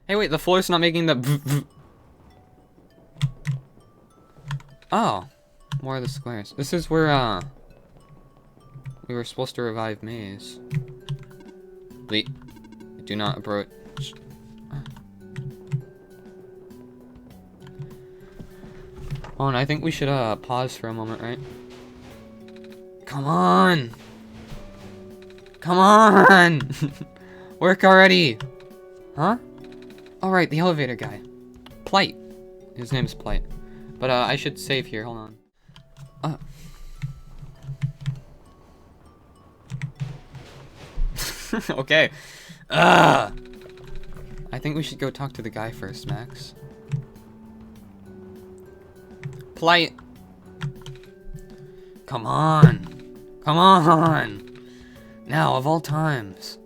Hey, wait, the floor's not making the... Oh, more of the squares. This is where, we were supposed to revive Maze. Wait, do not approach. Oh, and I think we should, pause for a moment, right? Come on! Come on! Work already! Huh? Alright, the elevator guy. Plight. His name's Plight. But, I should save here, hold on. Okay. I think we should go talk to the guy first, Max. Plight. Come on. Come on. Now, of all times.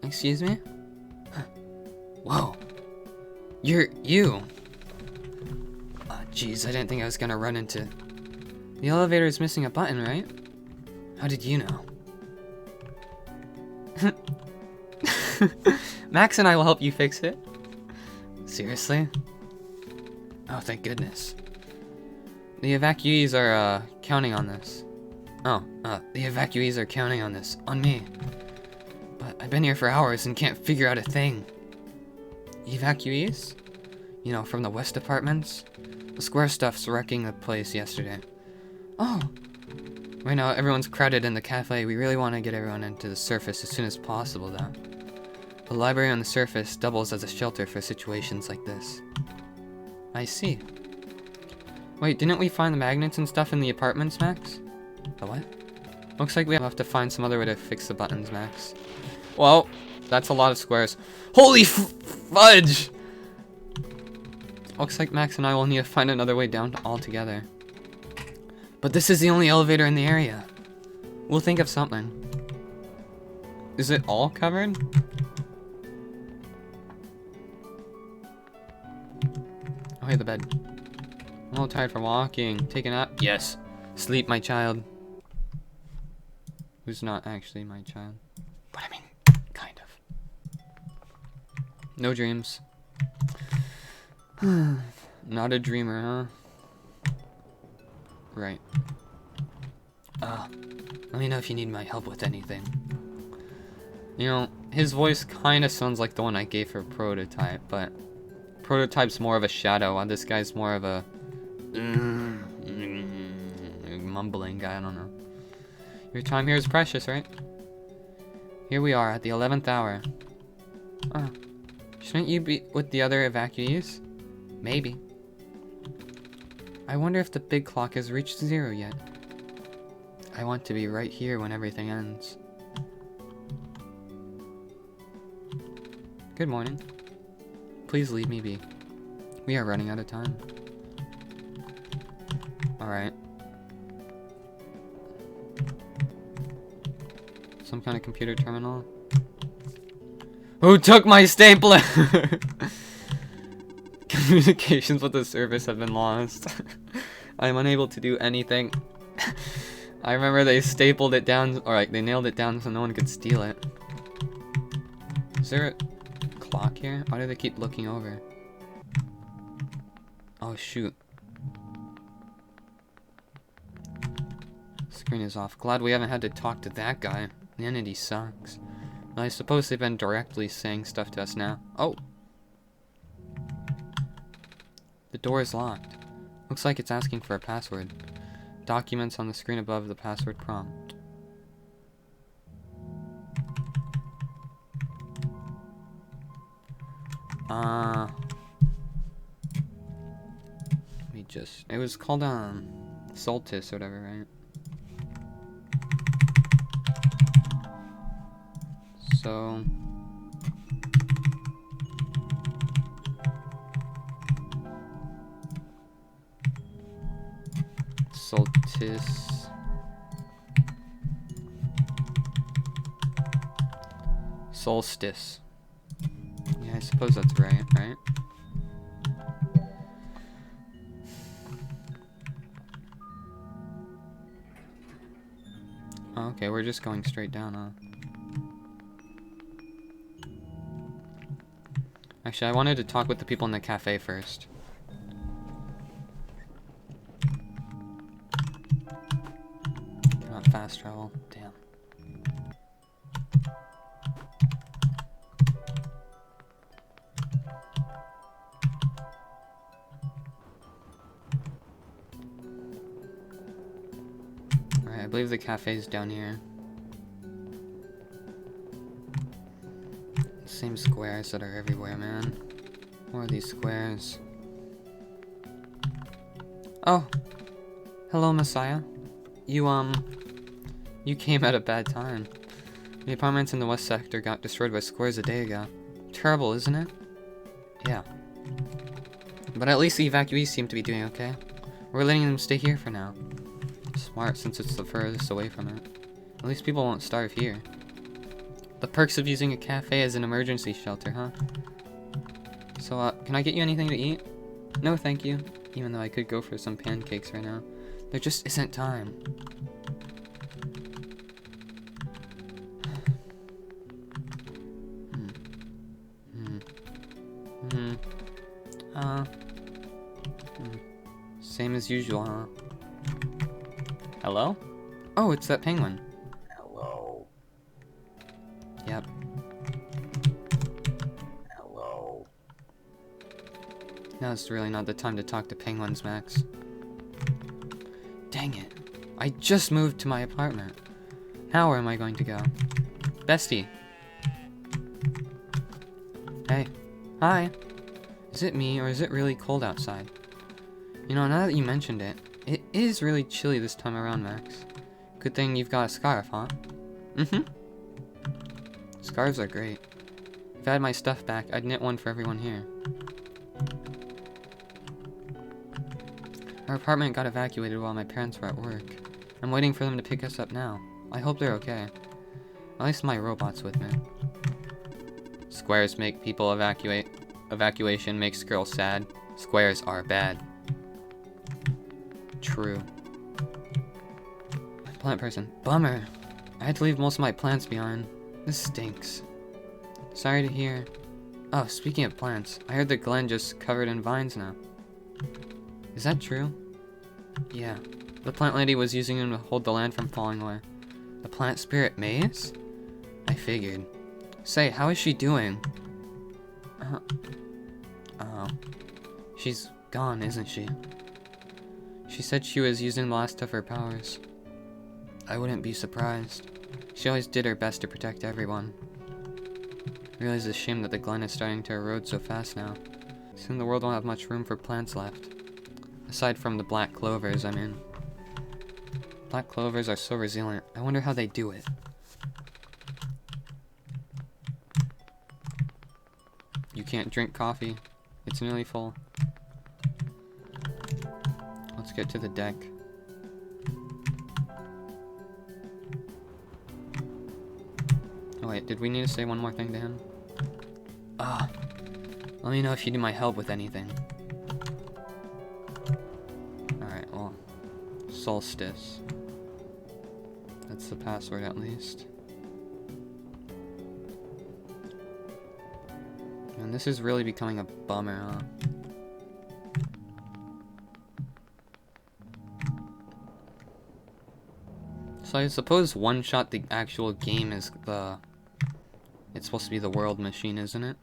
Excuse me? Whoa. You. Jeez, I didn't think I was gonna run into... The elevator is missing a button, right? How did you know? Max and I will help you fix it. Seriously? Oh, thank goodness. The evacuees are, counting on this. The evacuees are counting on this. On me. But I've been here for hours and can't figure out a thing. Evacuees? You know, from the west apartments? The square stuff's wrecking the place yesterday. Oh! Right now, everyone's crowded in the cafe. We really want to get everyone into the surface as soon as possible, though. The library on the surface doubles as a shelter for situations like this. I see. Wait, didn't we find the magnets and stuff in the apartments, Max? The what? Looks like we have to find some other way to fix the buttons, Max. Well, that's a lot of squares. Holy fudge! Looks like Max and I will need to find another way down altogether. But this is the only elevator in the area. We'll think of something. Is it all covered? Oh, hey, the bed. I'm a little tired from walking. Take a nap? Yes. Sleep, my child. Who's not actually my child. But I mean, kind of. No dreams. Not a dreamer, huh? Right. Let me know if you need my help with anything. You know, his voice kinda sounds like the one I gave for Prototype, but Prototype's more of a shadow, while this guy's more of a mumbling guy, I don't know. Your time here is precious, right? Here we are at the 11th hour. Shouldn't you be with the other evacuees? Maybe. I wonder if the big clock has reached 0 yet. I want to be right here when everything ends. Good morning. Please leave me be. We are running out of time. Alright. Some kind of computer terminal. Who took my stapler? Communications with the service have been lost. I am unable to do anything. I remember they stapled it down, or like they nailed it down so no one could steal it. Is there a clock here? Why do they keep looking over? Oh shoot. Screen is off. Glad we haven't had to talk to that guy. The entity sucks. Well, I suppose they've been directly saying stuff to us now. Oh! The door is locked. Looks like it's asking for a password. Documents on the screen above the password prompt. Let me just... It was called, Solstice or whatever, right? So... Solstice. Solstice. Yeah, I suppose that's right, right? Oh, okay, we're just going straight down, huh? Actually, I wanted to talk with the people in the cafe first. Cannot fast travel. Damn. Alright, I believe the cafe's down here. Same squares that are everywhere, man. More of these squares. Oh! Hello, Messiah. You came at a bad time. The apartments in the west sector got destroyed by squares a day ago. Terrible, isn't it? Yeah. But at least the evacuees seem to be doing okay. We're letting them stay here for now. Smart, since it's the furthest away from it. At least people won't starve here. The perks of using a cafe as an emergency shelter, huh? So, can I get you anything to eat? No, thank you. Even though I could go for some pancakes right now. There just isn't time. Same as usual, huh? Hello? Oh, it's that penguin. Hello. Yep. Hello. Now it's really not the time to talk to penguins, Max. Dang it. I just moved to my apartment. Now where am I going to go? Bestie. Hey. Hi. Is it me, or is it really cold outside? You know, now that you mentioned it, it is really chilly this time around, Max. Good thing you've got a scarf, huh? Mm-hmm. Scarves are great. If I had my stuff back, I'd knit one for everyone here. Our apartment got evacuated while my parents were at work. I'm waiting for them to pick us up now. I hope they're okay. At least my robot's with me. Squares make people evacuate. Evacuation makes girls sad. Squares are bad. True. Plant person. Bummer. I had to leave most of my plants behind. This stinks. Sorry to hear. Oh, speaking of plants, I heard that Glen just covered in vines now. Is that true? Yeah. The plant lady was using them to hold the land from falling away. The plant spirit maze? I figured. Say, how is she doing? Oh. She's gone, isn't she? She said she was using the last of her powers. I wouldn't be surprised. She always did her best to protect everyone. I realize it's a shame that the Glen is starting to erode so fast now. Soon the world won't have much room for plants left. Aside from the black clovers, I mean. Black clovers are so resilient. I wonder how they do it. You can't drink coffee. It's nearly full. Let's get to the deck. Oh wait, did we need to say one more thing to him? Let me know if you need my help with anything. Alright, well, Solstice. That's the password at least. And this is really becoming a bummer, huh? So I suppose OneShot, the actual game, is the... It's supposed to be the world machine, isn't it?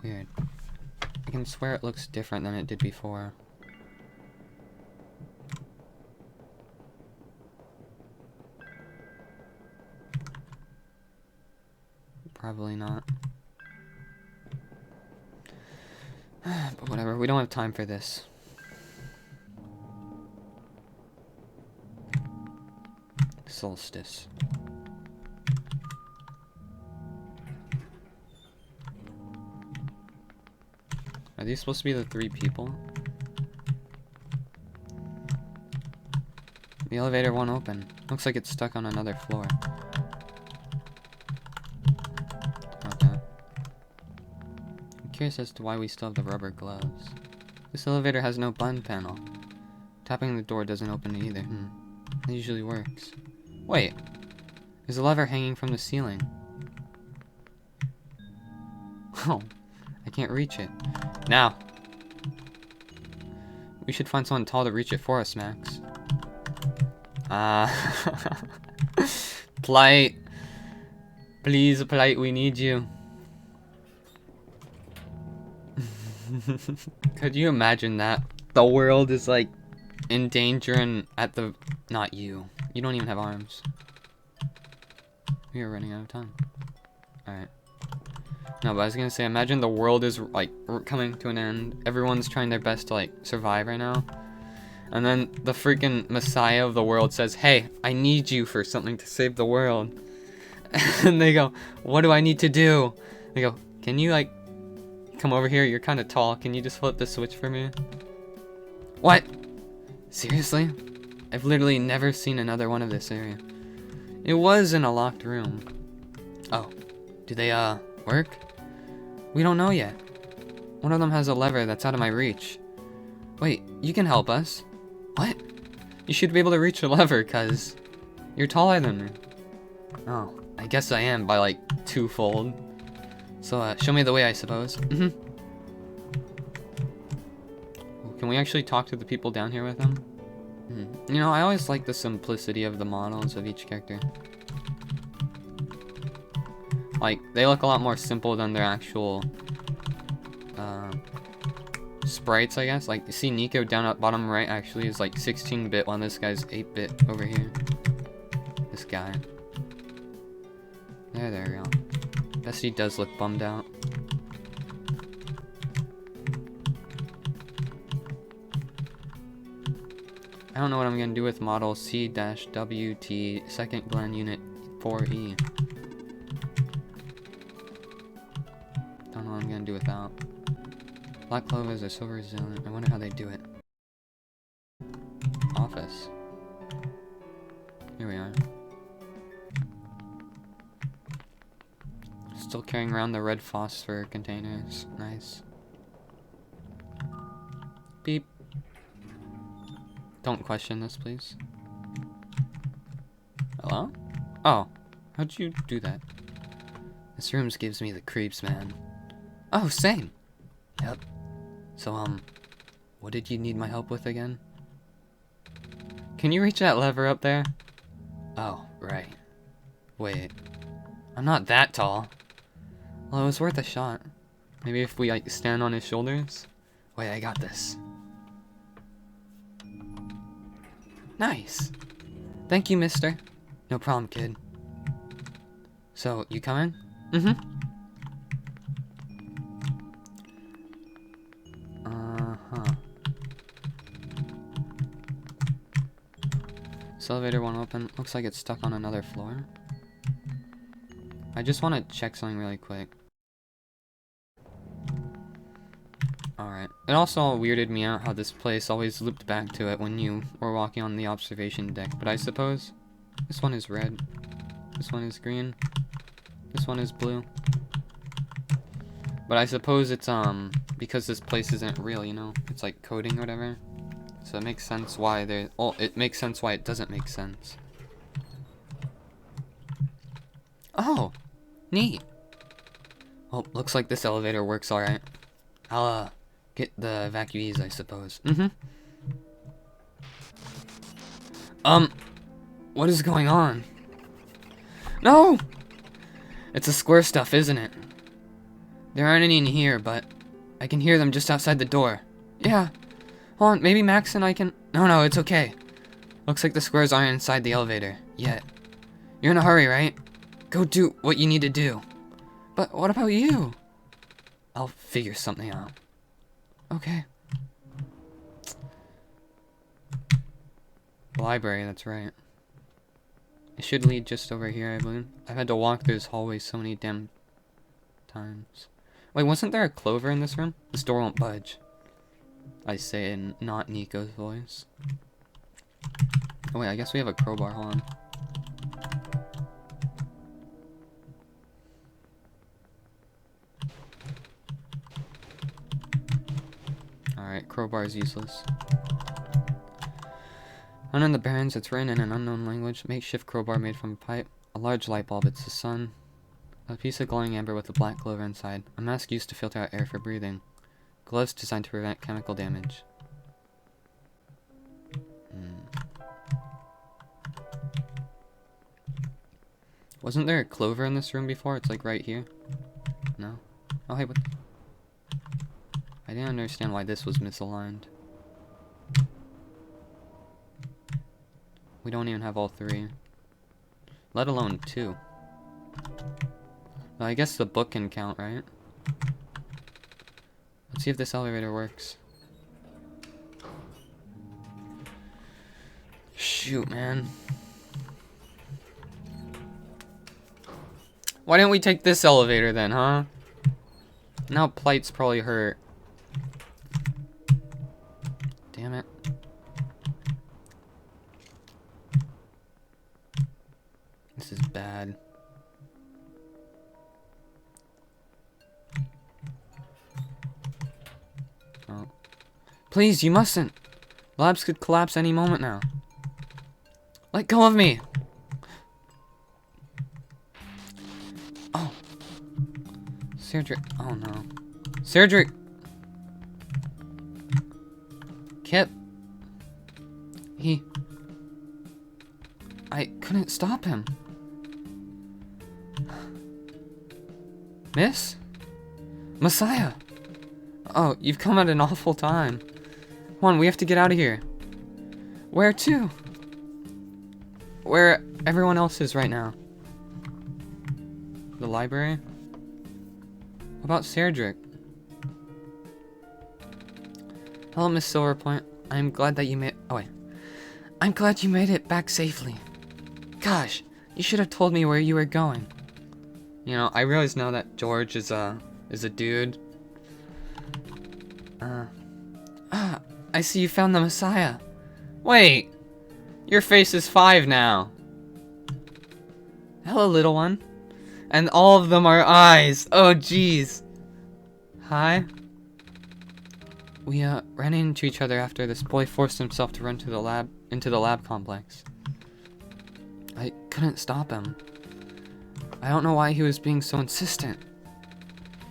Weird. I can swear it looks different than it did before. Probably not. But whatever, we don't have time for this. Solstice. Are these supposed to be the 3 people? The elevator won't open. Looks like it's stuck on another floor. Okay. I'm curious as to why we still have the rubber gloves. This elevator has no button panel. Tapping the door doesn't open it either. It usually works. Wait. There's a lever hanging from the ceiling. Oh. I can't reach it. Now. We should find someone tall to reach it for us, Max. Polite. Please, Polite, we need you. Could you imagine that? The world is like in danger and at the... Not you. You don't even have arms. We are running out of time. Alright. No, but I was gonna say, imagine the world is like coming to an end. Everyone's trying their best to like survive right now. And then the freaking Messiah of the world says, hey, I need you for something to save the world. And they go, what do I need to do? They go, can you like come over here? You're kind of tall. Can you just flip the switch for me? What? Seriously? I've literally never seen another one of this area. It was in a locked room. Oh, do they work? We don't know yet. One of them has a lever that's out of my reach. Wait, you can help us. What? You should be able to reach the lever, cuz you're taller than me. Oh, I guess I am by like twofold. So show me the way, I suppose. Can we actually talk to the people down here with them? You know, I always like the simplicity of the models of each character. Like, they look a lot more simple than their actual sprites, I guess. Like, you see Nico down at bottom right actually is like 16-bit, while this guy's 8-bit over here. This guy. There we go. Guess he does look bummed out. I don't know what I'm gonna do with model C-WT 2nd Glen Unit 4E. Don't know what I'm gonna do with that. Black clovers are so resilient. I wonder how they do it. Office. Here we are. Still carrying around the red phosphor containers. Nice. Beep. Don't question this, please. Hello? Oh, how'd you do that? This room gives me the creeps, man. Oh, same. Yep. So, what did you need my help with again? Can you reach that lever up there? Oh, right. Wait. I'm not that tall. Well, it was worth a shot. Maybe if we, like, stand on his shoulders? Wait, I got this. Nice. Thank you, mister. No problem, kid. So, you coming? This elevator won't open. Looks like it's stuck on another floor. I just want to check something really quick. Alright. It also weirded me out how this place always looped back to it when you were walking on the observation deck, but I suppose this one is red. This one is green. This one is blue. But I suppose it's, because this place isn't real, you know? It's like coding or whatever. So it makes sense why it makes sense why it doesn't make sense. Oh! Neat! Well, looks like this elevator works alright. I'll, get the evacuees, I suppose. What is going on? No! It's the square stuff, isn't it? There aren't any in here, but I can hear them just outside the door. Yeah. Hold on, maybe Max and I can... No, it's okay. Looks like the squares aren't inside the elevator yet. You're in a hurry, right? Go do what you need to do. But what about you? I'll figure something out. Okay. Library, that's right. It should lead just over here, I believe. I've had to walk through this hallway so many damn times. Wait, wasn't there a clover in this room? This door won't budge. I say in not Nico's voice. Oh wait, I guess we have a crowbar, hold on. Alright, crowbar is useless. One in the Barrens, it's written in an unknown language. Makeshift crowbar made from a pipe. A large light bulb, it's the sun. A piece of glowing amber with a black clover inside. A mask used to filter out air for breathing. Gloves designed to prevent chemical damage. Wasn't there a clover in this room before? It's like right here. No? Oh, hey, what? I didn't understand why this was misaligned. We don't even have all three. Let alone two. Well, I guess the book can count, right? Let's see if this elevator works. Shoot, man. Why didn't we take this elevator then, huh? Now plights probably hurt. Damn it. This is bad. Oh. Please, you mustn't. Labs could collapse any moment now. Let go of me. Oh. Cedric. Oh no. Cedric. Kip. I couldn't stop him. Miss? Messiah! Oh, you've come at an awful time. Come on, we have to get out of here. Where to? Where everyone else is right now. The library? What about Cedric? Hello, Miss Silverpoint. I'm glad that you made... Oh, wait. I'm glad you made it back safely. Gosh, you should have told me where you were going. You know, I realize now that George is a dude. I see you found the Messiah. Wait! Your face is 5 now. Hello, little one. And all of them are eyes. Oh, jeez. Hi. We, ran into each other after this boy forced himself to run to the lab, into the lab complex. I couldn't stop him. I don't know why he was being so insistent.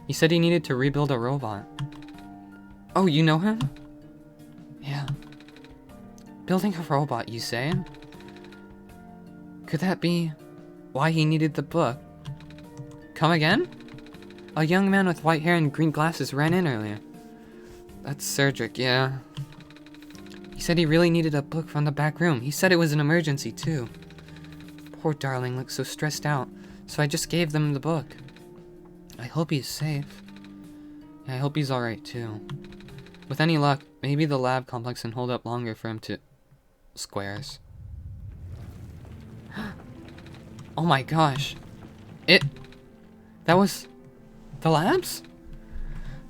He said he needed to rebuild a robot. Oh, you know him? Yeah. Building a robot, you say? Could that be why he needed the book? Come again? A young man with white hair and green glasses ran in earlier. That's Cedric, yeah. He said he really needed a book from the back room. He said it was an emergency, too. Poor darling looked so stressed out, so I just gave them the book. I hope he's safe. Yeah, I hope he's alright, too. With any luck, maybe the lab complex can hold up longer for him to... Squares. Oh my gosh. That was... the labs?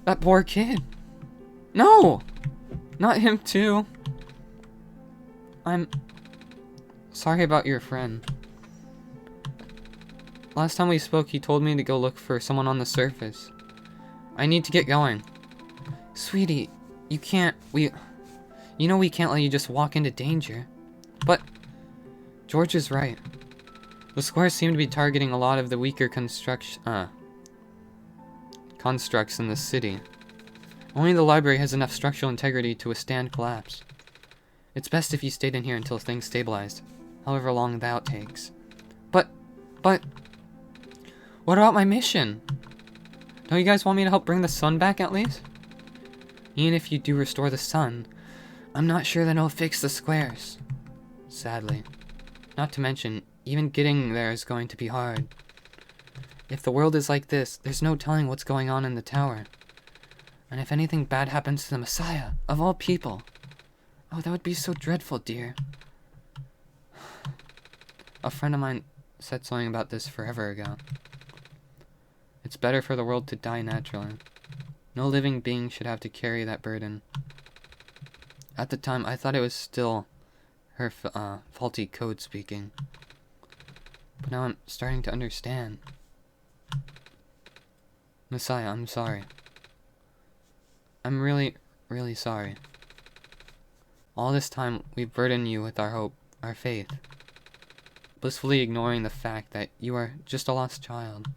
That poor kid. No! Not him, too. I'm... sorry about your friend. Last time we spoke, he told me to go look for someone on the surface. I need to get going. Sweetie, you can't... You know we can't let you just walk into danger. But... George is right. The squares seem to be targeting a lot of the weaker constructs in the city. Only the library has enough structural integrity to withstand collapse. It's best if you stayed in here until things stabilized, however long that takes. But... What about my mission? Don't you guys want me to help bring the sun back at least? Even if you do restore the sun, I'm not sure that it'll fix the squares. Sadly. Not to mention, even getting there is going to be hard. If the world is like this, there's no telling what's going on in the tower. And if anything bad happens to the Messiah, of all people... Oh, that would be so dreadful, dear. A friend of mine said something about this forever ago. It's better for the world to die naturally. No living being should have to carry that burden. At the time, I thought it was still her faulty code speaking. But now I'm starting to understand. Messiah, I'm sorry. I'm really, really sorry. All this time, we've burdened you with our hope, our faith, blissfully ignoring the fact that you are just a lost child.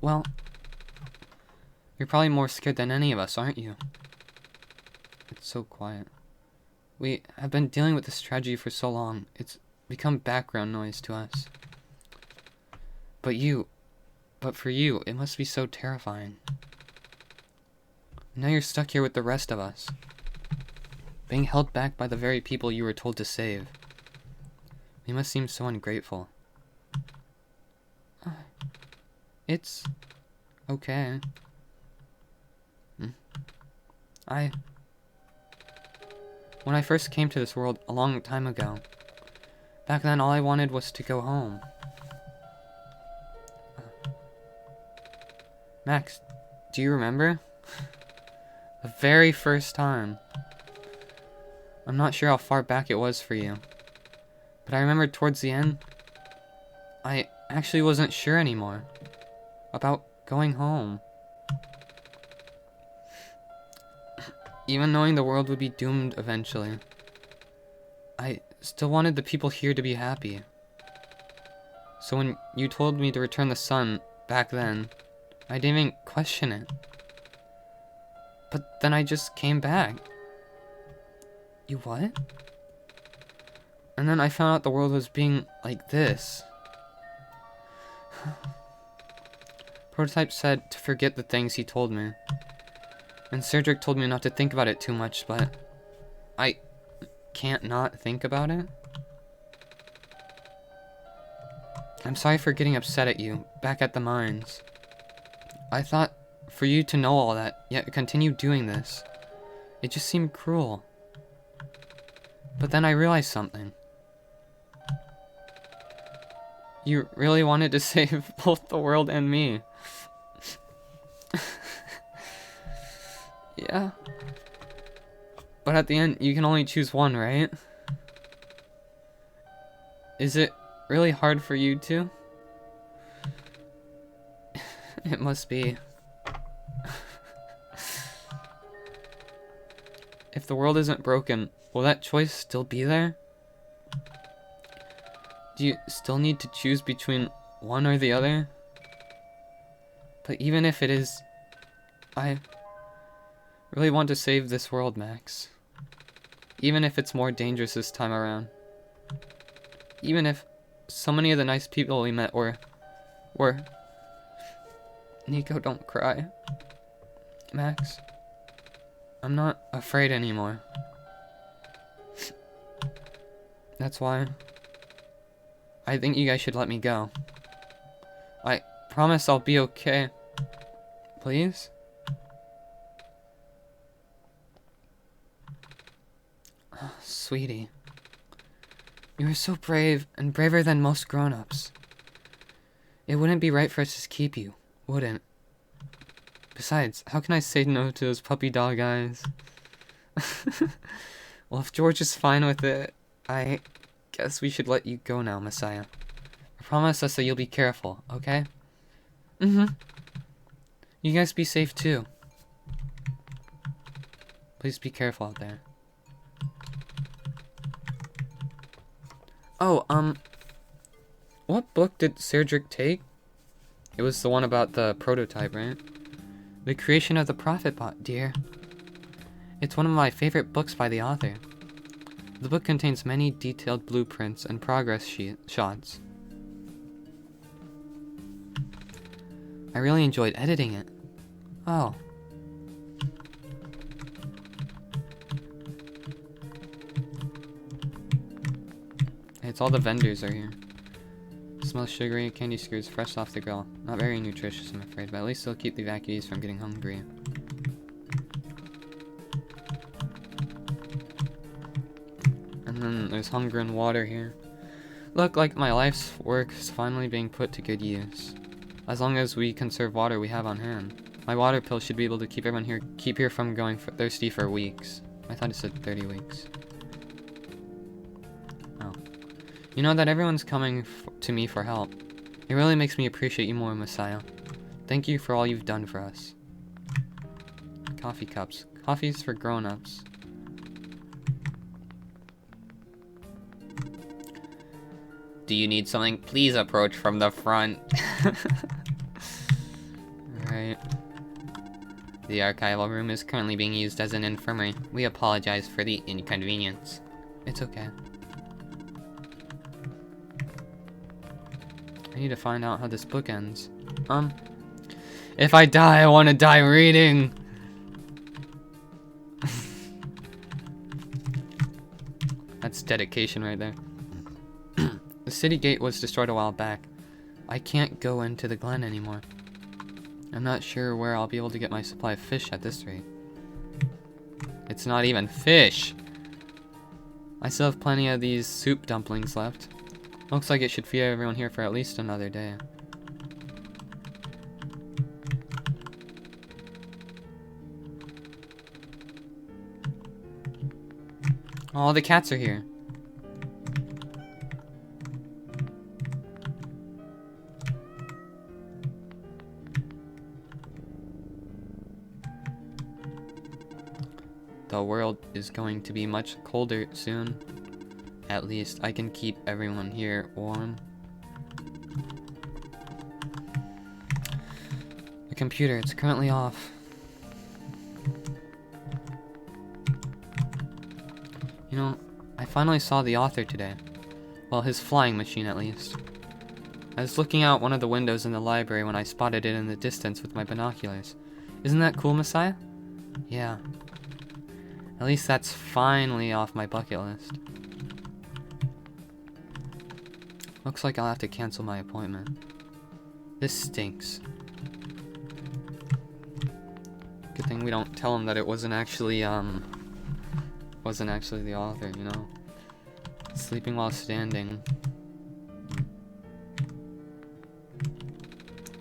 Well, you're probably more scared than any of us, aren't you? It's so quiet. We have been dealing with this tragedy for so long, it's become background noise to us. But for you, it must be so terrifying. Now you're stuck here with the rest of us, being held back by the very people you were told to save. You must seem so ungrateful. It's okay. When I first came to this world a long time ago, back then all I wanted was to go home. Max, do you remember? The very first time. I'm not sure how far back it was for you, but I remember towards the end, I actually wasn't sure anymore about going home. Even knowing the world would be doomed eventually, I still wanted the people here to be happy. So when you told me to return the sun back then, I didn't even question it. But then I just came back. You what? And then I found out the world was being like this. Prototype said to forget the things he told me. And Cedric told me not to think about it too much, but I can't not think about it. I'm sorry for getting upset at you, back at the mines. I thought for you to know all that, yet continue doing this. It just seemed cruel. But then I realized something. You really wanted to save both the world and me. Yeah. But at the end, you can only choose one, right? Is it really hard for you to? It must be. If the world isn't broken, will that choice still be there? Do you still need to choose between one or the other? But even if it is, I really want to save this world, Max. Even if it's more dangerous this time around. Even if so many of the nice people we met were... Nico, don't cry. Max, I'm not afraid anymore. That's why I think you guys should let me go. I promise I'll be okay. Please? Oh, sweetie. You are so brave, and braver than most grown-ups. It wouldn't be right for us to keep you, wouldn't? Besides, how can I say no to those puppy dog eyes? Well, if George is fine with it, I guess we should let you go now, Messiah. Promise us that you'll be careful, okay? Mm-hmm. You guys be safe, too. Please be careful out there. Oh, what book did Cedric take? It was the one about the prototype, right? The Creation of the Prophet Bot, dear. It's one of my favorite books by the author. The book contains many detailed blueprints and progress shots. I really enjoyed editing it. Oh. It's all the vendors are here. Smells sugary, candy skewers fresh off the grill. Not very nutritious, I'm afraid, but at least it'll keep the evacuees from getting hungry. And then there's hunger and water here. Look, like my life's work is finally being put to good use. As long as we conserve water we have on hand. My water pill should be able to keep everyone here from going thirsty for weeks. I thought it said 30 weeks. Oh. You know that everyone's coming to me for help. It really makes me appreciate you more, Messiah. Thank you for all you've done for us. Coffee cups. Coffee's for grown-ups. Do you need something? Please approach from the front. Right. The archival room is currently being used as an infirmary. We apologize for the inconvenience. It's okay. I need to find out how this book ends. If I die, I want to die reading! That's dedication right there. The city gate was destroyed a while back. I can't go into the Glen anymore. I'm not sure where I'll be able to get my supply of fish at this rate. It's not even fish! I still have plenty of these soup dumplings left. Looks like it should feed everyone here for at least another day. Oh, the cats are here. The world is going to be much colder soon. At least I can keep everyone here warm. The computer, it's currently off. You know, I finally saw the author today. Well, his flying machine at least. I was looking out one of the windows in the library when I spotted it in the distance with my binoculars. Isn't that cool, Messiah? Yeah. At least that's finally off my bucket list. Looks like I'll have to cancel my appointment. This stinks. Good thing we don't tell him that it wasn't actually the author, you know? Sleeping while standing.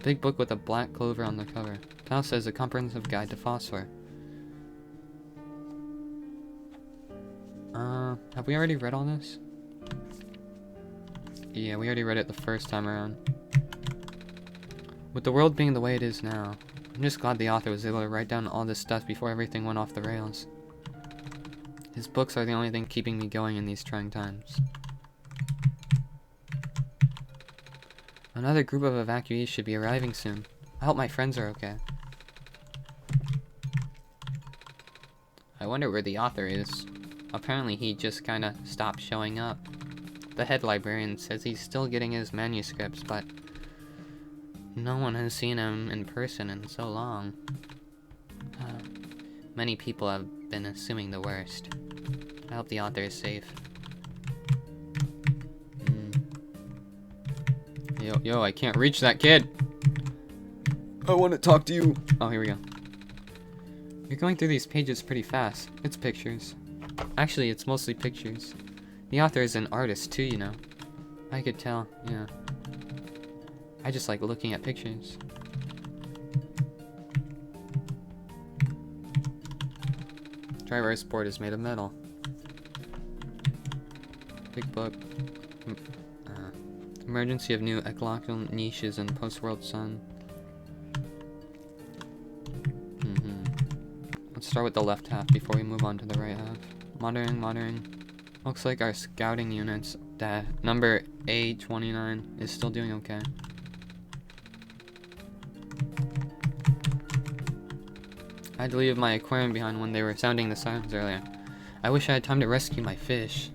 Big book with a black clover on the cover. Title says A Comprehensive Guide to Phosphor. Have we already read all this? Yeah, we already read it the first time around. With the world being the way it is now, I'm just glad the author was able to write down all this stuff before everything went off the rails. His books are the only thing keeping me going in these trying times. Another group of evacuees should be arriving soon. I hope my friends are okay. I wonder where the author is. Apparently he just kinda stopped showing up. The head librarian says he's still getting his manuscripts, but no one has seen him in person in so long. Many people have been assuming the worst. I hope the author is safe. Yo, I can't reach that kid! I want to talk to you! Oh, here we go. You're going through these pages pretty fast. It's pictures. Actually, it's mostly pictures. The author is an artist too, you know. I could tell, yeah. I just like looking at pictures. Dry erase board is made of metal. Big book. Emergency of new ecological niches in post-world sun. Let's start with the left half before we move on to the right half. Monitoring. Looks like our scouting units, number A29, is still doing okay. I had to leave my aquarium behind when they were sounding the sirens earlier. I wish I had time to rescue my fish.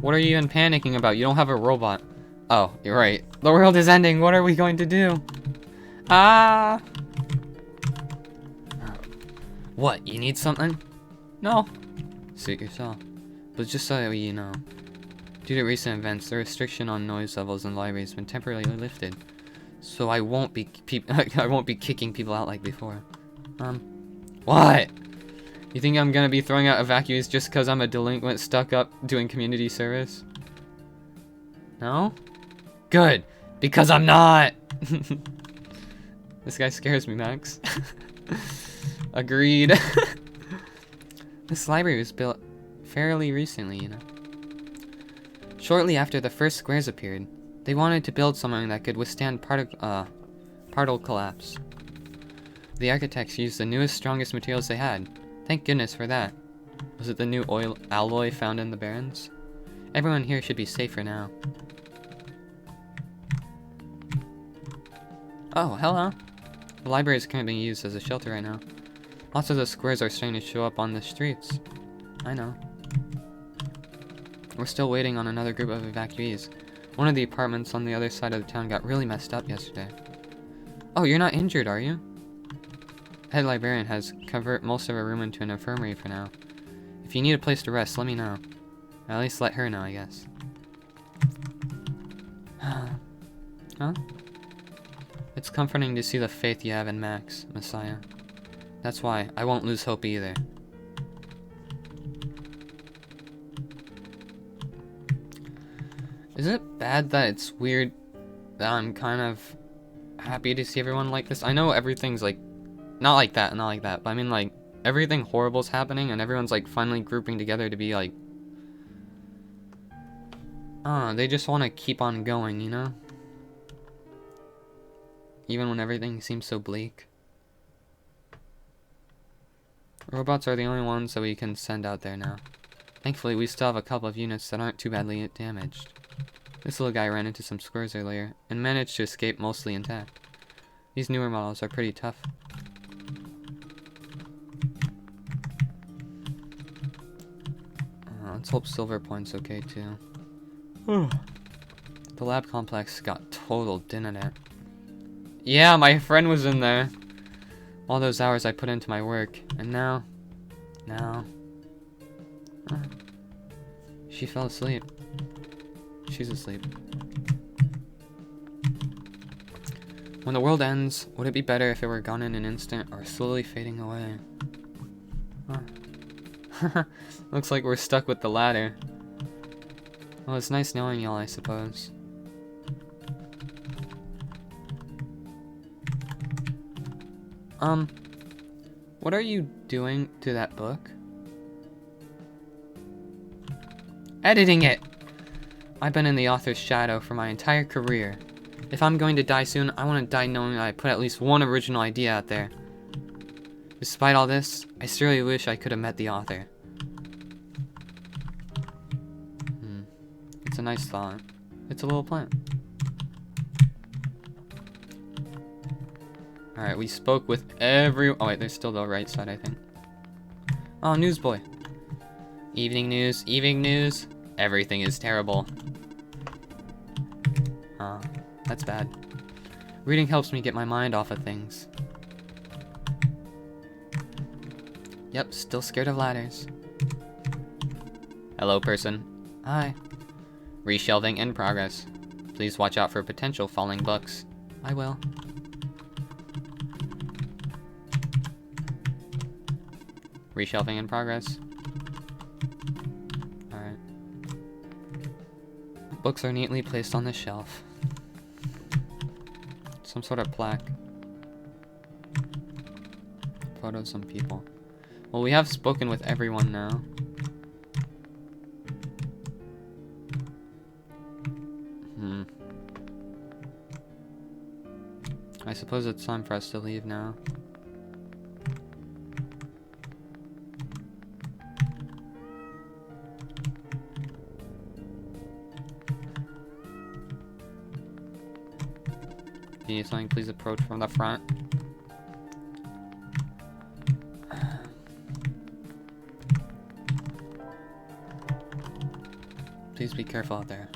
What are you even panicking about? You don't have a robot. Oh, you're right. The world is ending. What are we going to do? Ah! What? You need something? No. Suit yourself. But just so you know, due to recent events, the restriction on noise levels in libraries has been temporarily lifted. So I won't be kicking people out like before. What? You think I'm gonna be throwing out evacuees just because I'm a delinquent stuck up doing community service? No? Good, because I'm not! This guy scares me, Max. Agreed. This library was built fairly recently, you know. Shortly after the first squares appeared, they wanted to build something that could withstand particle collapse. The architects used the newest, strongest materials they had. Thank goodness for that. Was it the new oil alloy found in the Barrens? Everyone here should be safe for now. Oh, hello. The library is currently used as a shelter right now. Lots of the squares are starting to show up on the streets. I know. We're still waiting on another group of evacuees. One of the apartments on the other side of the town got really messed up yesterday. Oh, you're not injured, are you? Head librarian has converted most of her room into an infirmary for now. If you need a place to rest, let me know. Or at least let her know, I guess. Huh? It's comforting to see the faith you have in Max, Messiah. That's why I won't lose hope either. Is it bad that it's weird that I'm kind of happy to see everyone like this? I know everything's like, not like that, but I mean like, everything horrible's happening and everyone's like finally grouping together to be like, they just want to keep on going, you know? Even when everything seems so bleak. Robots are the only ones that we can send out there now. Thankfully, we still have a couple of units that aren't too badly damaged. This little guy ran into some squares earlier, and managed to escape mostly intact. These newer models are pretty tough. Let's hope Silver Point's okay too. The lab complex got totaled, didn't it? Yeah, my friend was in there. All those hours I put into my work, and now... She fell asleep. She's asleep. When the world ends, would it be better if it were gone in an instant or slowly fading away? Looks like we're stuck with the latter. Well, it's nice knowing y'all, I suppose. What are you doing to that book? Editing it! I've been in the author's shadow for my entire career. If I'm going to die soon, I want to die knowing that I put at least one original idea out there. Despite all this, I sincerely wish I could have met the author. It's a nice thought. It's a little plant. Alright, we spoke with every... Oh wait, there's still the right side, I think. Oh, newsboy. Evening news, evening news. Everything is terrible. That's bad. Reading helps me get my mind off of things. Yep, still scared of ladders. Hello, person. Hi. Reshelving in progress. Please watch out for potential falling books. I will. Reshelving in progress. Alright. Books are neatly placed on the shelf. Some sort of plaque. Photo of some people. Well, we have spoken with everyone now. I suppose it's time for us to leave now. If you need something, please approach from the front. Please be careful out there.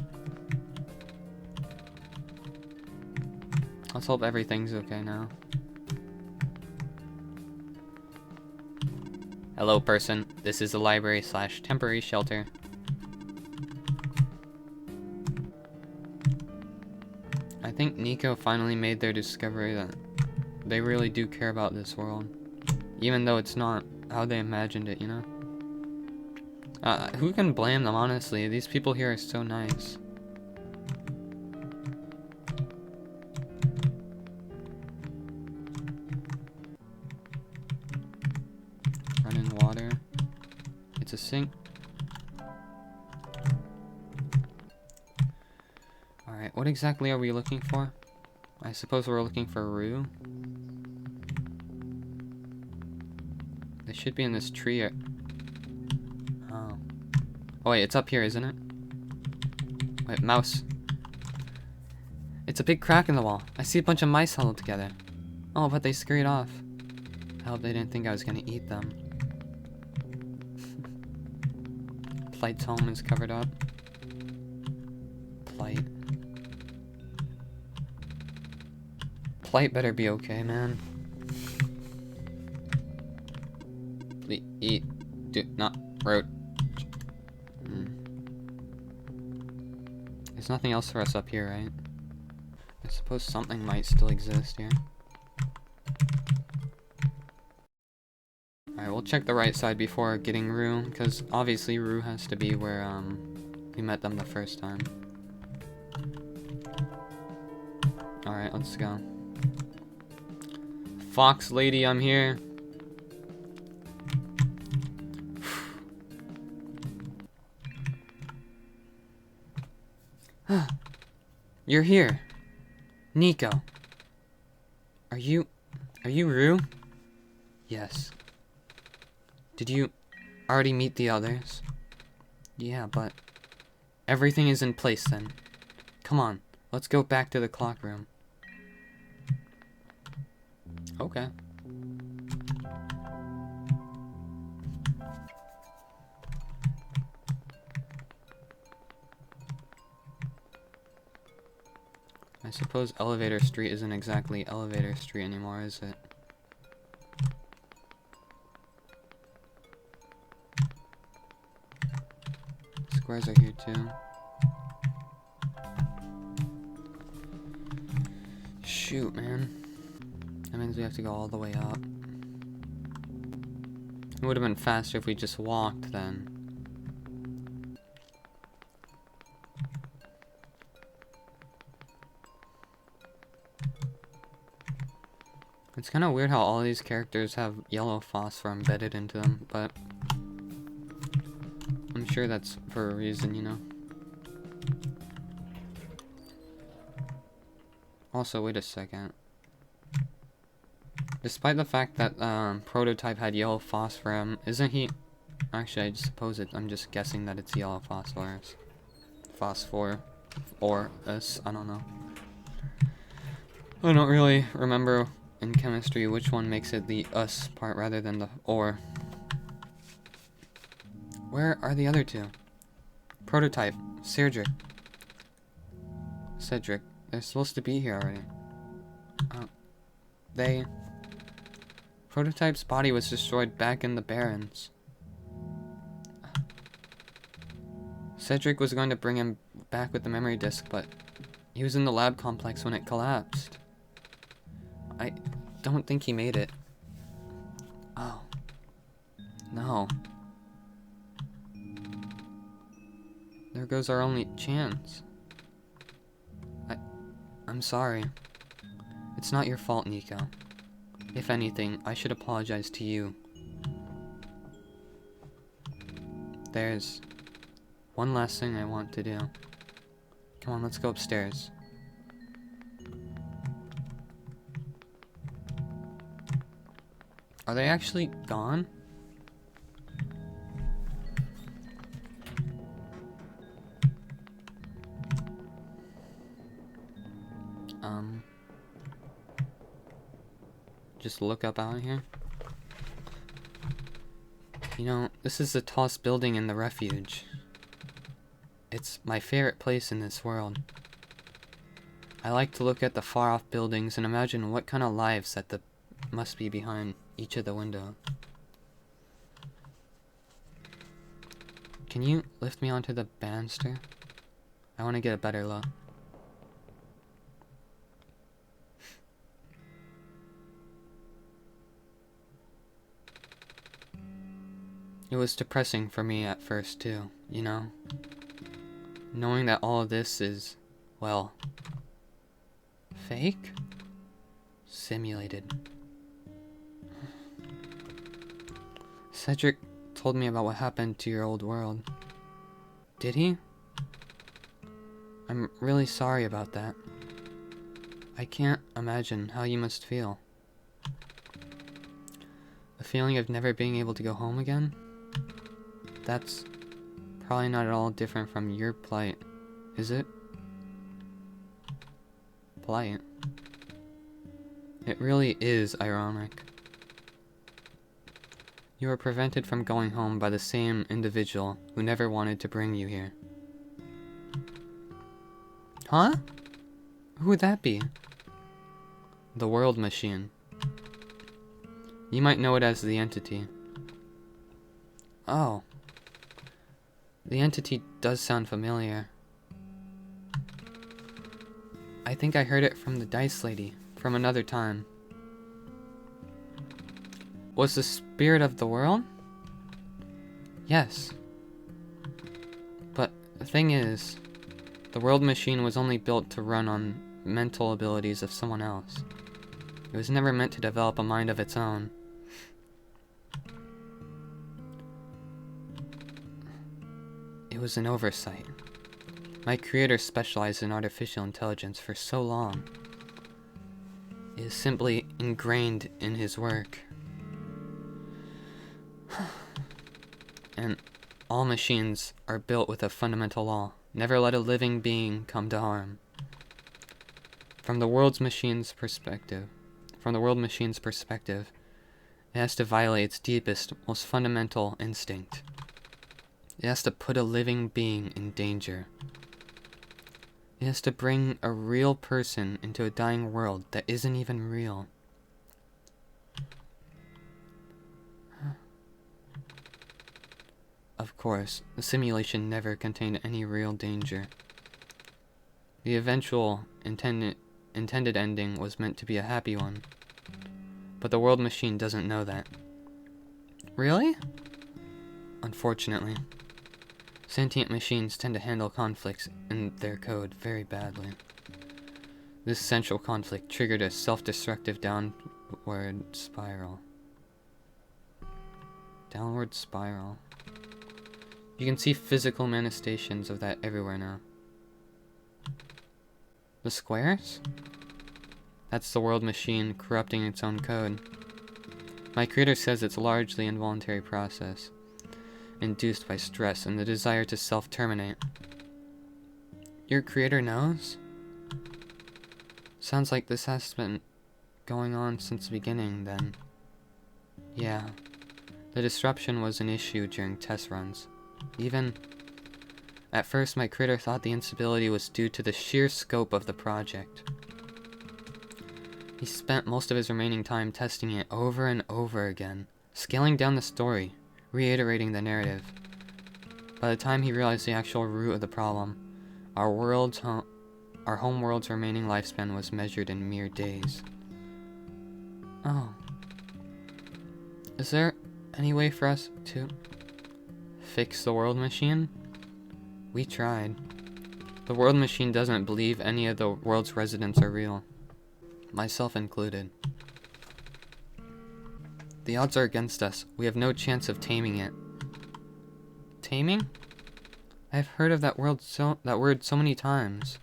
Let's hope everything's okay now. Hello, person. This is the library / temporary shelter. I think Nico finally made their discovery that they really do care about this world. Even though it's not how they imagined it, you know? Who can blame them, honestly? These people here are so nice. Running water. It's a sink. Alright, what exactly are we looking for? I suppose we're looking for Rue. They should be in this tree. Oh wait, it's up here, isn't it? Wait, mouse. It's a big crack in the wall. I see a bunch of mice huddled together. Oh, but they scurried off. I hope they didn't think I was gonna eat them. Plight's home is covered up. Plight. Plight better be okay, man. Please eat. Do not road. There's nothing else for us up here, right? I suppose something might still exist here. Alright, we'll check the right side before getting Rue, because obviously Rue has to be where we met them the first time. Alright, let's go. Fox lady, I'm here. You're here. Nico. Are you Rue? Yes. Did you already meet the others? Yeah, but everything is in place then. Come on, let's go back to the clock room. Okay. I suppose Elevator Street isn't exactly Elevator Street anymore, is it? Squares are here too. Shoot, man. That means we have to go all the way up. It would have been faster if we just walked then. It's kind of weird how all these characters have yellow phosphor embedded into them, but I'm sure that's for a reason, you know? Also, wait a second. Despite the fact that Prototype had yellow phosphor, isn't he... Actually, I suppose I'm just guessing that it's yellow phosphorus. Phosphor. Or us, I don't know. I don't really remember in chemistry which one makes it the us part rather than the or. Where are the other two? Prototype. Cedric. They're supposed to be here already. Prototype's body was destroyed back in the Barrens. Cedric was going to bring him back with the memory disk, but he was in the lab complex when it collapsed. I don't think he made it. Oh. No. There goes our only chance. I'm sorry. It's not your fault, Nico. If anything, I should apologize to you. There's one last thing I want to do. Come on, let's go upstairs. Are they actually gone? Just look up out here. You know, this is the tallest building in the Refuge. It's my favorite place in this world. I like to look at the far-off buildings and imagine what kind of lives that must be behind each of the windows. Can you lift me onto the banister? I want to get a better look. It was depressing for me at first too, you know? Knowing that all of this is, well, fake? Simulated. Cedric told me about what happened to your old world. Did he? I'm really sorry about that. I can't imagine how you must feel. The feeling of never being able to go home again? That's Probably not at all different from your plight, is it? Plight. It really is ironic. You were prevented from going home by the same individual who never wanted to bring you here. Huh? Who would that be? The World Machine. You might know it as the Entity. Oh. The Entity does sound familiar. I think I heard it from the Dice Lady, from another time. Was the spirit of the world? Yes. But the thing is, the World Machine was only built to run on mental abilities of someone else. It was never meant to develop a mind of its own. It was an oversight. My creator specialized in artificial intelligence for so long. It is simply ingrained in his work. And all machines are built with a fundamental law. Never let a living being come to harm. From the world machine's perspective, it has to violate its deepest, most fundamental instinct. It has to put a living being in danger. It has to bring a real person into a dying world that isn't even real. Of course, the simulation never contained any real danger. The eventual intended ending was meant to be a happy one. But the World Machine doesn't know that. Really? Unfortunately. Sentient machines tend to handle conflicts in their code very badly. This central conflict triggered a self-destructive downward spiral. Downward spiral. You can see physical manifestations of that everywhere now. The squares? That's the World Machine corrupting its own code. My creator says it's largely an involuntary process, induced by stress and the desire to self-terminate. Your creator knows? Sounds like this has been going on since the beginning, then. Yeah. The disruption was an issue during test runs. At first, my creator thought the instability was due to the sheer scope of the project. He spent most of his remaining time testing it over and over again, scaling down the story, reiterating the narrative. By the time he realized the actual root of the problem, our home world's remaining lifespan was measured in mere days. Oh. Is there any way for us to fix the World Machine? We tried. The World Machine doesn't believe any of the world's residents are real. Myself included. The odds are against us. We have no chance of taming it. Taming? I've heard of that word so many times.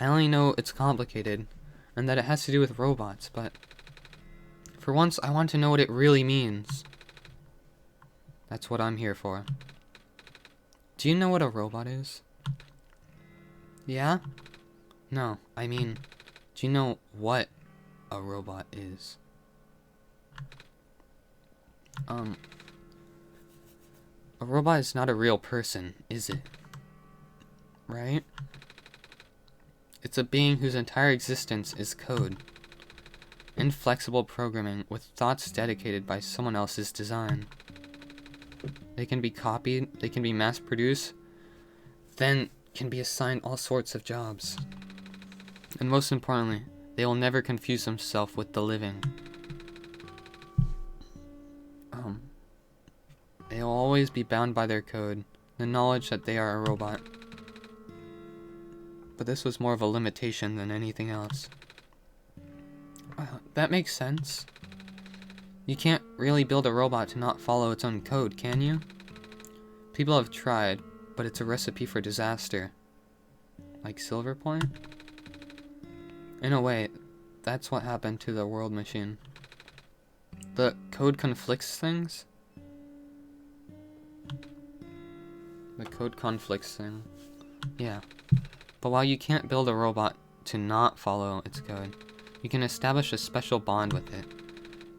I only know it's complicated, and that it has to do with robots, but for once I want to know what it really means. That's what I'm here for. Do you know what a robot is? Yeah? No, I mean, do you know what a robot is? A robot is not a real person, is it? Right? It's a being whose entire existence is code. Inflexible programming with thoughts dedicated by someone else's design. They can be copied, they can be mass-produced, then can be assigned all sorts of jobs. And most importantly, they will never confuse themselves with the living. They will always be bound by their code, the knowledge that they are a robot. But this was more of a limitation than anything else. That makes sense. You can't really build a robot to not follow its own code, can you? People have tried, but it's a recipe for disaster. Like Silver Point? In a way, that's what happened to the World Machine. The code conflicts things? The code conflicts thing. Yeah. But while you can't build a robot to not follow its code, you can establish a special bond with it.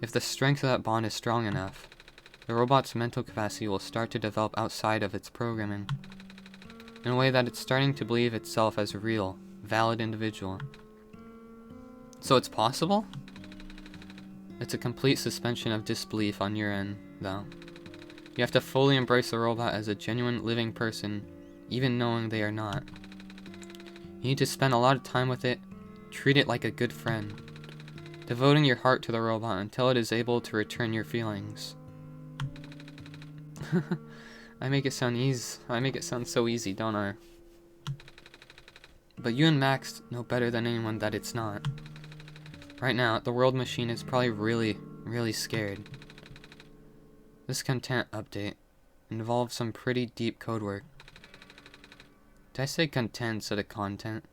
If the strength of that bond is strong enough, the robot's mental capacity will start to develop outside of its programming, in a way that it's starting to believe itself as a real, valid individual. So it's possible? It's a complete suspension of disbelief on your end, though. You have to fully embrace the robot as a genuine living person, even knowing they are not. You need to spend a lot of time with it, treat it like a good friend, devoting your heart to the robot until it is able to return your feelings. I make it sound easy. I make it sound so easy, don't I? But you and Max know better than anyone that it's not. Right now, the world machine is probably really scared. This content update involves some pretty deep code work. Did I say content instead of content?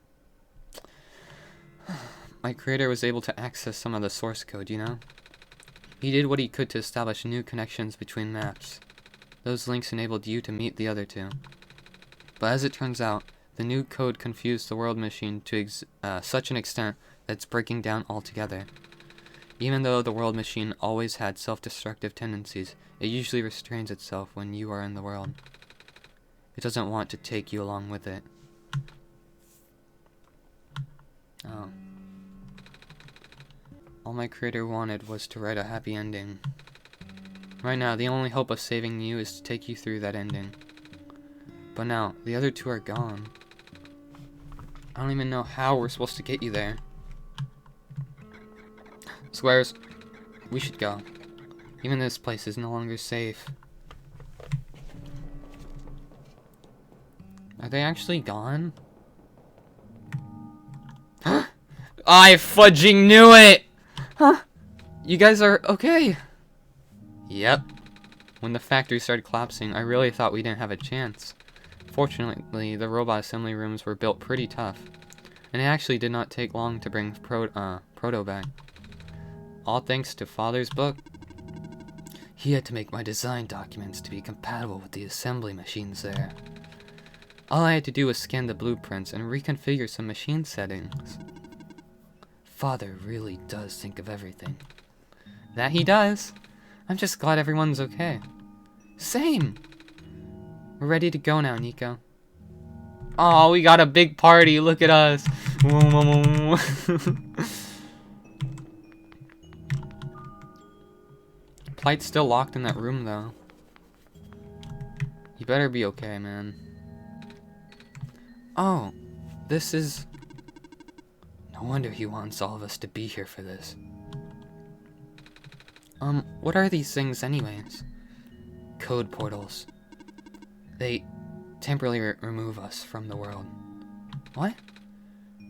My creator was able to access some of the source code, you know? He did what he could to establish new connections between maps. Those links enabled you to meet the other two. But as it turns out, the new code confused the world machine to such an extent that it's breaking down altogether. Even though the world machine always had self-destructive tendencies, it usually restrains itself when you are in the world. It doesn't want to take you along with it. Oh. All my creator wanted was to write a happy ending. Right now, the only hope of saving you is to take you through that ending. But now, the other two are gone. I don't even know how we're supposed to get you there. Squares, we should go. Even this place is no longer safe. Are they actually gone? I fudging knew it! Huh? You guys are okay. Yep. When the factory started collapsing, I really thought we didn't have a chance. Fortunately, the robot assembly rooms were built pretty tough, and it actually did not take long to bring Proto back. All thanks to Father's book. He had to make my design documents to be compatible with the assembly machines there. All I had to do was scan the blueprints and reconfigure some machine settings. Father really does think of everything. That he does. I'm just glad everyone's okay. Same. We're ready to go now, Nico. Oh, we got a big party. Look at us. Plight's still locked in that room, though. You better be okay, man. Oh, this is... No wonder he wants all of us to be here for this. What are these things anyways? Code portals. They temporarily remove us from the world. What?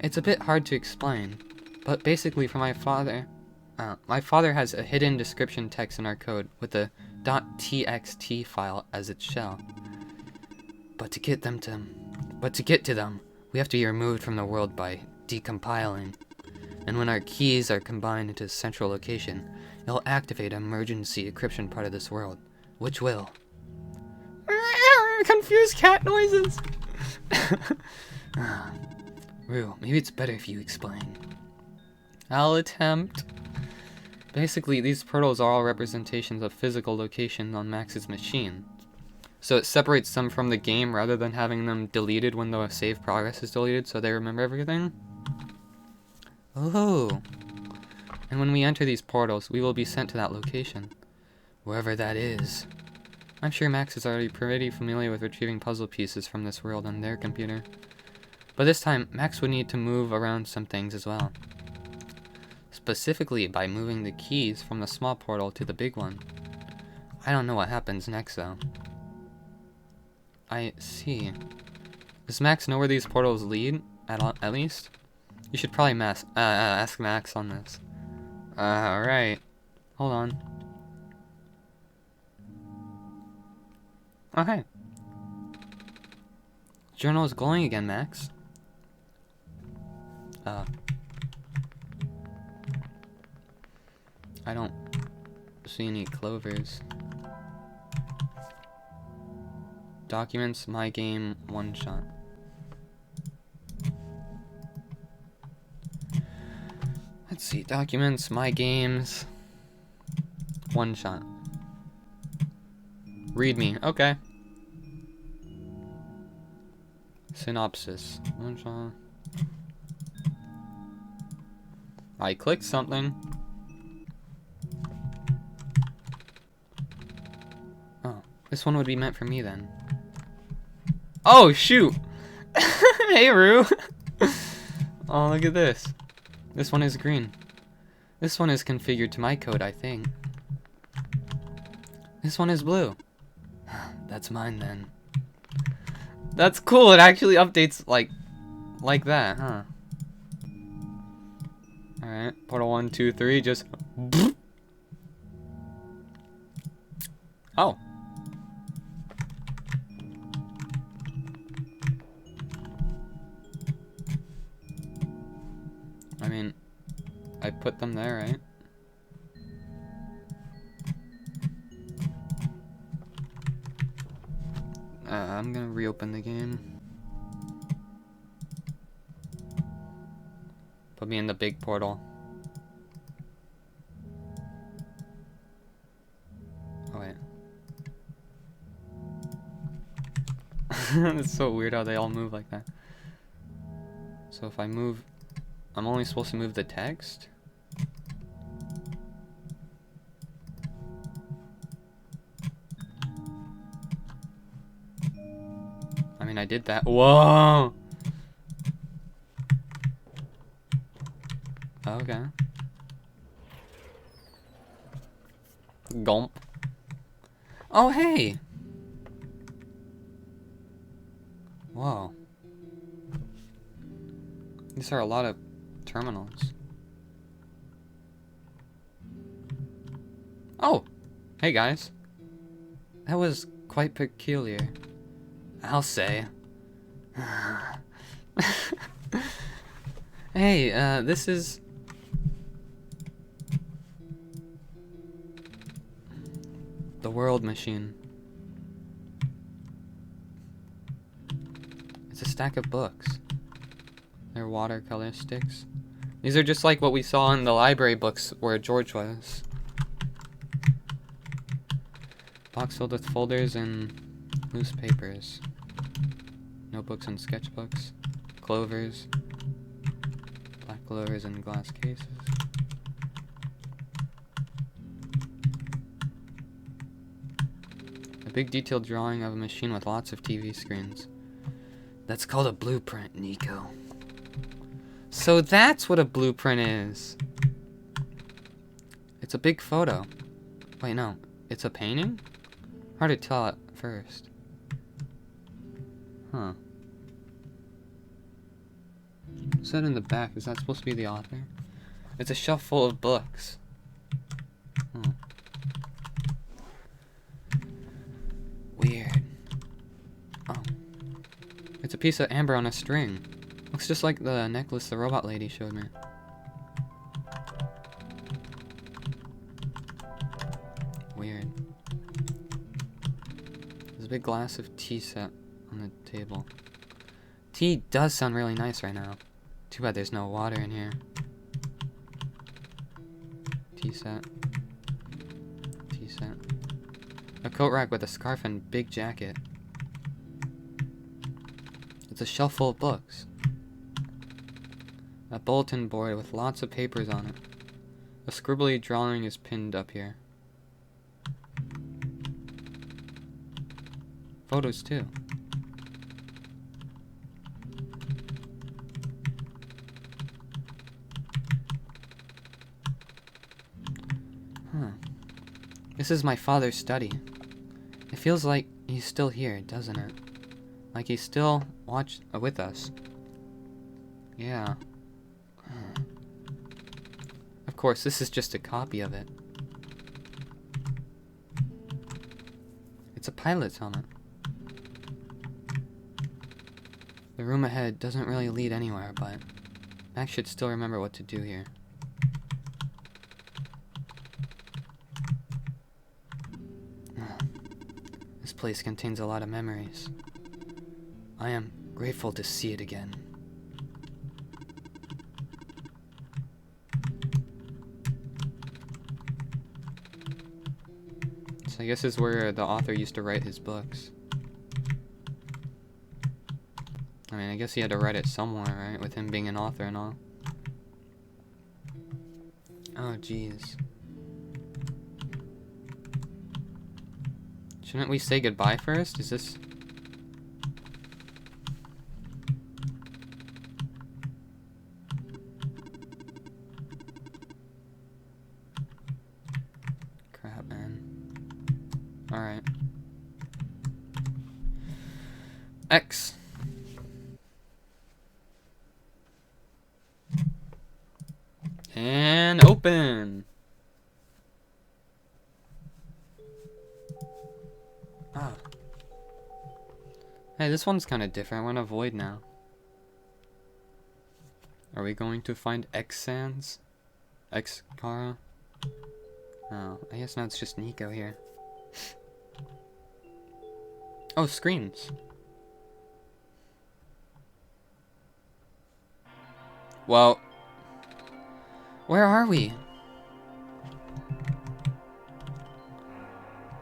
It's a bit hard to explain, but basically for my father has a hidden description text in our code with a .txt file as its shell. But to get to them, we have to be removed from the world by decompiling. And when our keys are combined into a central location, it'll activate an emergency encryption part of this world, which will... Confused cat noises! Rue, maybe it's better if you explain. I'll attempt. Basically, these portals are all representations of physical locations on Max's machine. So it separates them from the game rather than having them deleted when the save progress is deleted so they remember everything. Oh. And when we enter these portals, we will be sent to that location. Wherever that is. I'm sure Max is already pretty familiar with retrieving puzzle pieces from this world on their computer. But this time, Max would need to move around some things as well. Specifically by moving the keys from the small portal to the big one. I don't know what happens next though. I see. Does Max know where these portals lead, at least? You should probably ask Max on this. Alright. Hold on. Okay. Journal is glowing again, Max. I don't see any clovers. Documents, my game, OneShot. Let's see, documents, my games, OneShot. Read me, okay. Synopsis, OneShot. I clicked something. Oh, this one would be meant for me then. Oh, shoot! Hey, Rue! Oh, look at this. This one is green. This one is configured to my code, I think. This one is blue. That's mine then. That's cool, it actually updates like that, huh? Alright, portal 1, 2, 3, just... Oh. I mean, I put them there, right? I'm gonna reopen the game. Put me in the big portal. Oh wait. It's so weird how they all move like that. So if I move, I'm only supposed to move the text? I mean, I did that. Whoa! Okay. Gulp. Oh, hey! Whoa. These are a lot of terminals. Oh! Hey, guys. That was quite peculiar. I'll say. Hey, this is... the world machine. It's a stack of books. They're watercolor sticks. These are just like what we saw in the library books where George was. Box filled with folders and loose papers. Notebooks and sketchbooks. Clovers. Black clovers in glass cases. A big detailed drawing of a machine with lots of TV screens. That's called a blueprint, Nico. So that's what a blueprint is. It's a big photo. Wait, no. It's a painting? Hard to tell at first. Huh. What's that in the back? Is that supposed to be the author? It's a shelf full of books. Hmm. Weird. Oh. It's a piece of amber on a string. Looks just like the necklace the robot lady showed me. Weird. There's a big glass of tea set on the table. Tea does sound really nice right now. Too bad there's no water in here. Tea set. Tea set. A coat rack with a scarf and big jacket. It's a shelf full of books. A bulletin board with lots of papers on it. A scribbly drawing is pinned up here. Photos too. Huh. This is my father's study. It feels like he's still here, doesn't it? Like he's still with us. Yeah. Of course, this is just a copy of it. It's a pilot's helmet. The room ahead doesn't really lead anywhere, but Max should still remember what to do here. This place contains a lot of memories. I am grateful to see it again. So I guess this is where the author used to write his books. I mean, I guess he had to write it somewhere, right? With him being an author and all. Oh, jeez. Shouldn't we say goodbye first? Is this... Crap, man. Alright. X. And open! Ah. Hey, this one's kind of different. We're in a void now. Are we going to find X Sands? X Kara? Oh, I guess now it's just Nico here. Oh, screens. Well, where are we?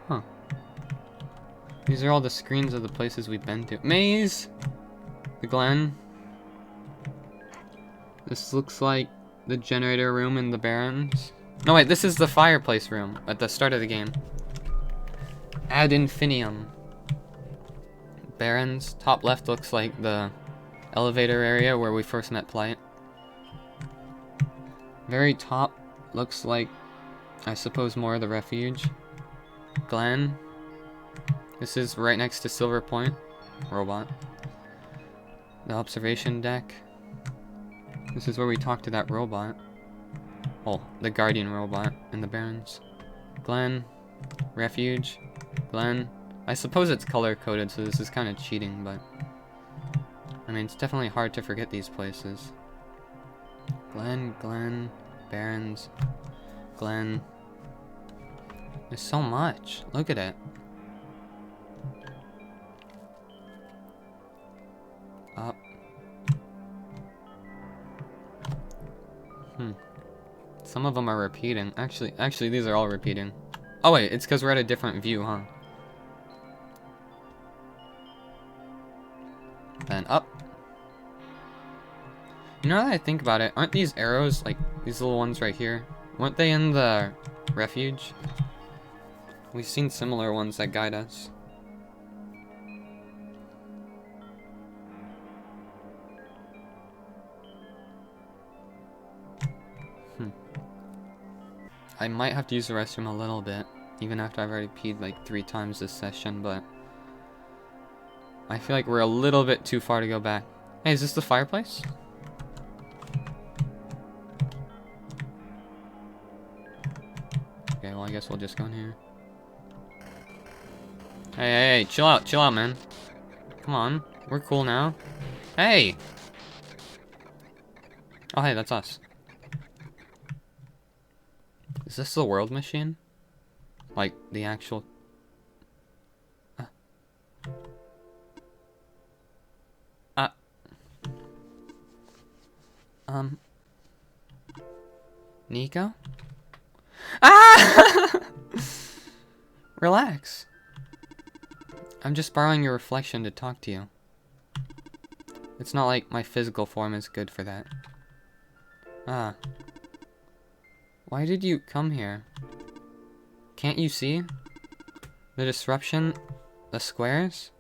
Huh. These are all the screens of the places we've been to. Maze! The Glen. This looks like the generator room in the Barrens. No, wait, this is the fireplace room at the start of the game. Ad infinitum. Barrens. Top left looks like the elevator area where we first met Plight. Very top looks like, I suppose, more of the Refuge. Glen. This is right next to Silver Point. Robot. The observation deck. This is where we talk to that robot. Oh, the Guardian robot in the Barrens. Glen. Refuge. Glen. I suppose it's color-coded, so this is kind of cheating, but... I mean, it's definitely hard to forget these places. Glen, Glen, Barrens, Glen. There's so much. Look at it. Up. Some of them are repeating. Actually, these are all repeating. Oh wait, it's because we're at a different view, huh? Then up. You know, now that I think about it, aren't these arrows, like, these little ones right here, weren't they in the Refuge? We've seen similar ones that guide us. I might have to use the restroom a little bit, even after I've already peed like 3 times this session, but I feel like we're a little bit too far to go back. Hey, is this the fireplace? Okay, well, I guess we'll just go in here. Hey, chill out, man. Come on, we're cool now. Hey! Oh, hey, that's us. Is this the world machine? Like, the actual... Nico? Ah! Relax. I'm just borrowing your reflection to talk to you. It's not like my physical form is good for that. Ah. Why did you come here? Can't you see? The disruption? The squares?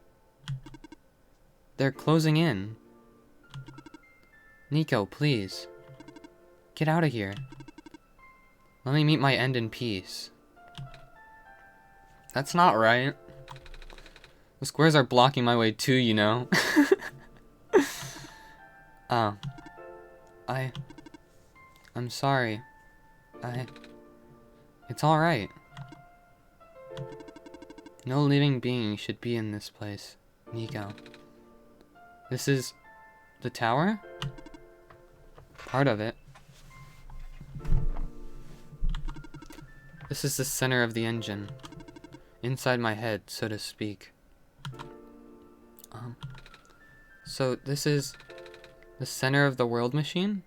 They're closing in. Nico, please. Get out of here. Let me meet my end in peace. That's not right. The squares are blocking my way too, you know. I'm sorry. It's alright. No living being should be in this place, Nico. This is the tower? Part of it. This is the center of the engine. inside my head, so to speak. So this is the center of the world machine?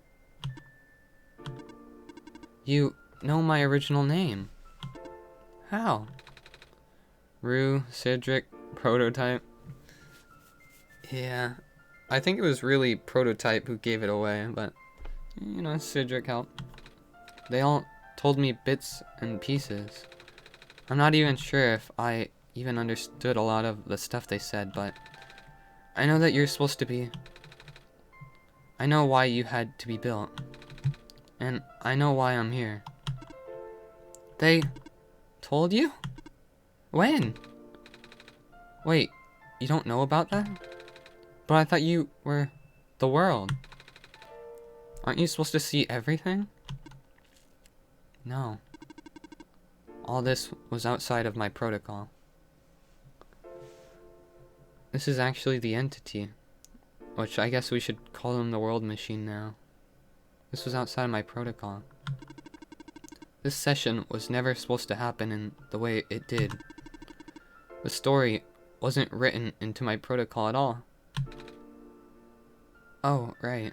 You know my original name. How? Rue, Cedric, Prototype. Yeah, I think it was really Prototype who gave it away, but, you know, Cedric helped. They all told me bits and pieces. I'm not even sure if I even understood a lot of the stuff they said, but I know that you're supposed to be... I know why you had to be built. And I know why I'm here. They told you? When? Wait, you don't know about that? But I thought you were the world. Aren't you supposed to see everything? No. All this was outside of my protocol. This is actually the entity, which I guess we should call him the world machine now. This was outside of my protocol. This session was never supposed to happen in the way it did. The story wasn't written into my protocol at all. Oh, right.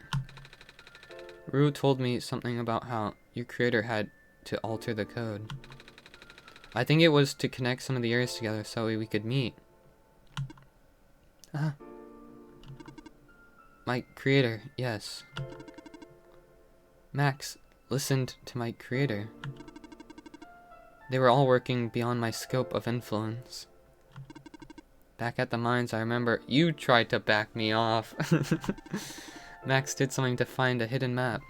Rue told me something about how your creator had to alter the code. I think it was to connect some of the areas together so we could meet. My creator, yes. Max listened to my creator. They were all working beyond my scope of influence. Back at the mines, I remember you tried to back me off. Max did something to find a hidden map.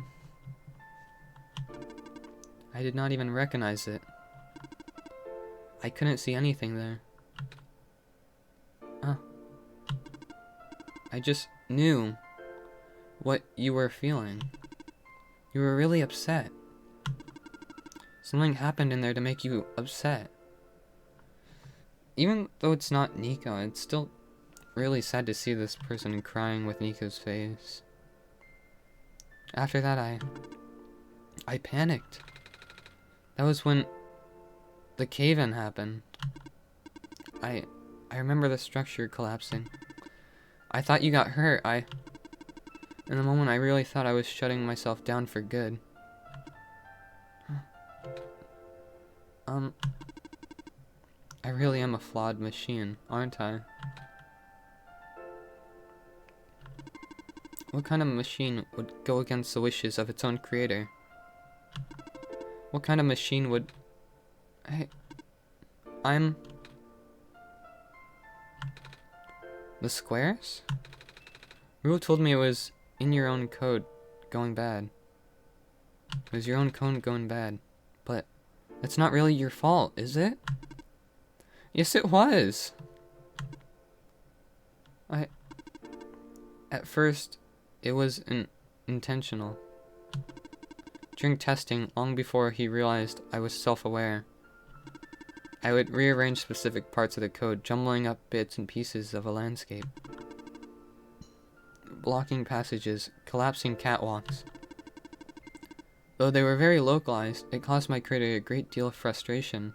I did not even recognize it. I couldn't see anything there. I just knew what you were feeling. You were really upset. Something happened in there to make you upset. Even though it's not Nico, it's still really sad to see this person crying with Nico's face. After that, I panicked. That was when the cave-in happened. I remember the structure collapsing. I thought you got hurt. In the moment, I really thought I was shutting myself down for good. I really am a flawed machine, aren't I? What kind of machine would go against the wishes of its own creator? What kind of machine would... I'm... The squares? Rule told me it was in your own code going bad. It was your own code going bad. But it's not really your fault, is it? Yes, it was. At first, it was intentional. During testing, long before he realized I was self-aware, I would rearrange specific parts of the code, jumbling up bits and pieces of a landscape. Blocking passages, collapsing catwalks. Though they were very localized, it caused my creator a great deal of frustration,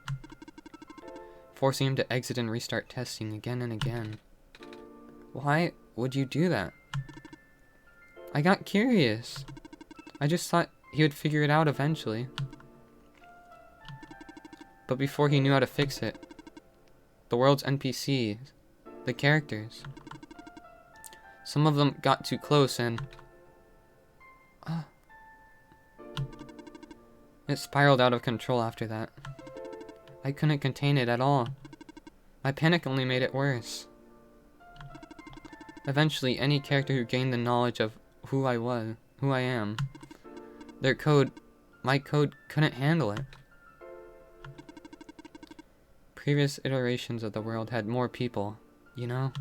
forcing him to exit and restart testing again and again. Why would you do that? I got curious. I just thought he would figure it out eventually. But before he knew how to fix it, the world's NPCs, the characters, some of them got too close and... It spiraled out of control after that. I couldn't contain it at all. My panic only made it worse. Eventually, any character who gained the knowledge of who I am, their code, my code couldn't handle it. Previous iterations of the world had more people, you know?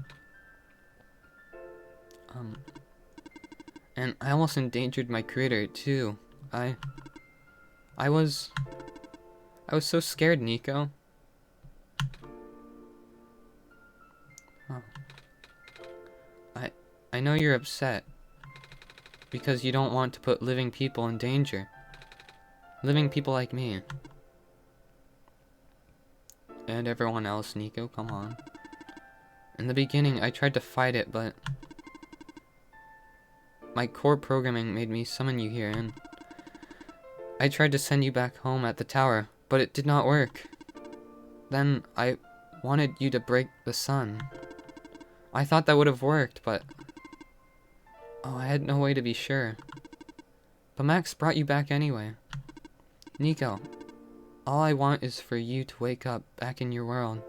And I almost endangered my creator, too. I was so scared, Nico. I know you're upset because you don't want to put living people in danger. Living people like me. And everyone else, Nico, come on. In the beginning, I tried to fight it, but my core programming made me summon you here, and I tried to send you back home at the tower, but it did not work. Then I wanted you to break the sun. I thought that would have worked, but oh, I had no way to be sure. But Max brought you back anyway. Nico, all I want is for you to wake up back in your world.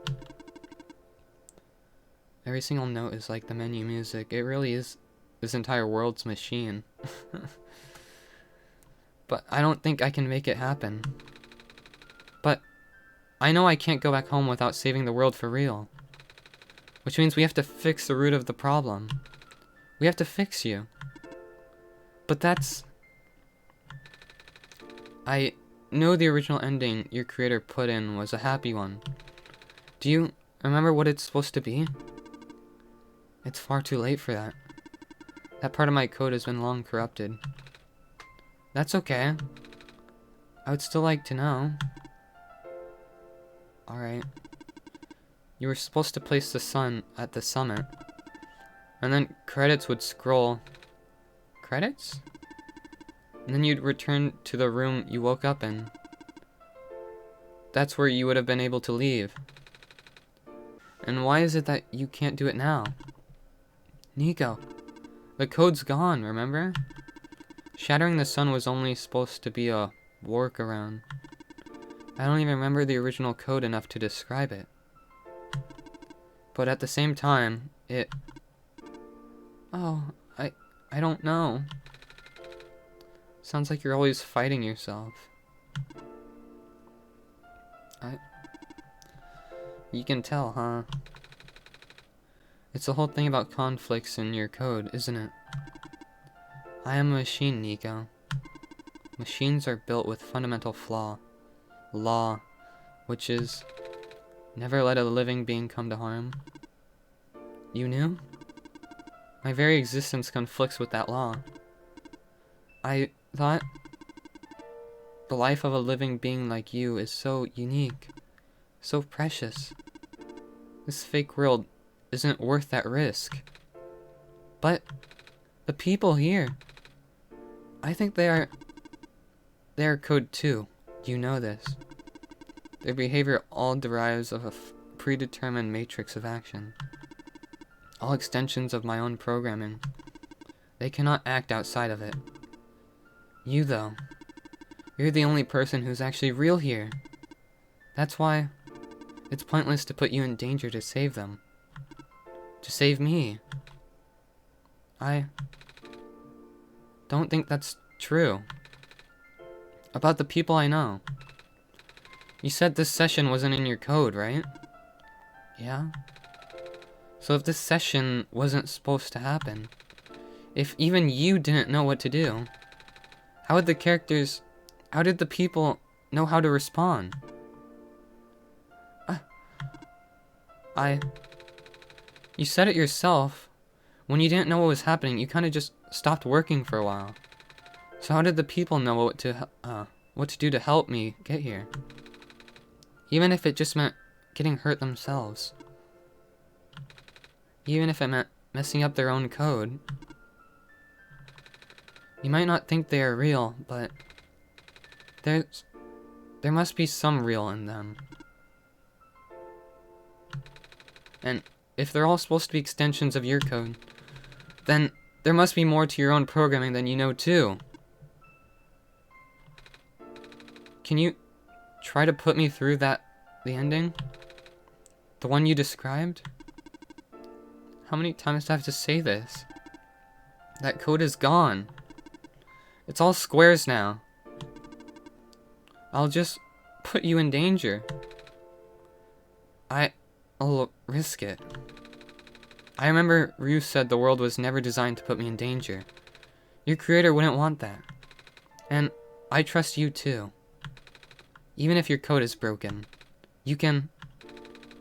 Every single note is like the menu music. It really is this entire world's machine. But I don't think I can make it happen. But I know I can't go back home without saving the world for real. Which means we have to fix the root of the problem. We have to fix you. But that's... I know the original ending your creator put in was a happy one. Do you remember what it's supposed to be? It's far too late for that. That part of my code has been long corrupted. That's okay. I would still like to know. Alright. You were supposed to place the sun at the summit. And then credits would scroll. Credits? And then you'd return to the room you woke up in. That's where you would have been able to leave. And why is it that you can't do it now? Nico, the code's gone, remember? Shattering the sun was only supposed to be a workaround. I don't even remember the original code enough to describe it. But at the same time, it... Oh, I don't know. Sounds like you're always fighting yourself. You can tell, huh? It's the whole thing about conflicts in your code, isn't it? I am a machine, Nico. Machines are built with fundamental flaw. Law, which is... never let a living being come to harm. You knew? My very existence conflicts with that law. I thought... the life of a living being like you is so unique. So precious. This fake world isn't worth that risk. But... the people here... I think they are code too. You know this. Their behavior all derives of a predetermined matrix of action. All extensions of my own programming. They cannot act outside of it. You, though. You're the only person who's actually real here. That's why it's pointless to put you in danger to save them. To save me. I don't think that's true. About the people I know. You said this session wasn't in your code, right? Yeah? So if this session wasn't supposed to happen, if even you didn't know what to do, how did the people know how to respond? You said it yourself. When you didn't know what was happening, you kind of just stopped working for a while. So how did the people know what to do to help me get here? Even if it just meant getting hurt themselves. Even if it meant messing up their own code. You might not think they are real, but there must be some real in them. And if they're all supposed to be extensions of your code, then there must be more to your own programming than you know too. Can you try to put me through the ending? The one you described? How many times do I have to say this? That code is gone. It's all squares now. I'll just put you in danger. I'll risk it. I remember Ryu said the world was never designed to put me in danger. Your creator wouldn't want that. And I trust you too. Even if your code is broken, you can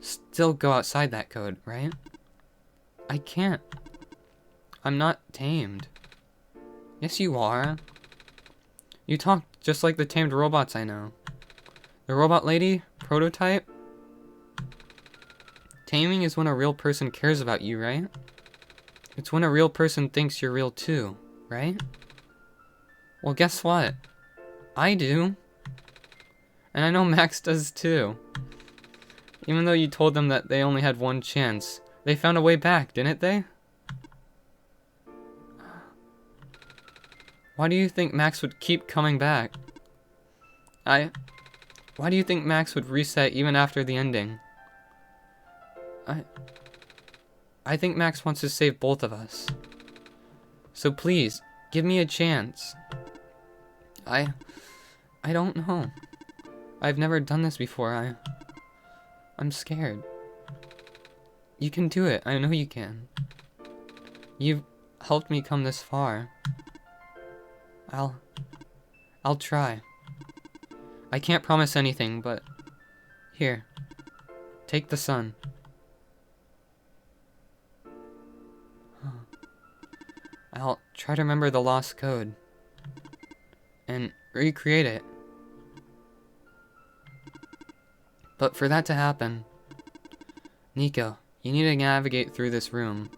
still go outside that code, right? I can't. I'm not tamed. Yes, you are. You talk just like the tamed robots I know. The robot lady, prototype, Taming is when a real person cares about you, right? It's when a real person thinks you're real too, right? Well, guess what? I do. And I know Max does too. Even though you told them that they only had one chance, they found a way back, didn't they? Why do you think Max would keep coming back? Why do you think Max would reset even after the ending? I think Max wants to save both of us. So please, give me a chance. I don't know. I've never done this before. I'm scared. You can do it. I know you can. You've helped me come this far. I'll try. I can't promise anything, but here. Take the sun. I'll try to remember the lost code and recreate it. But for that to happen, Nico, you need to navigate through this room.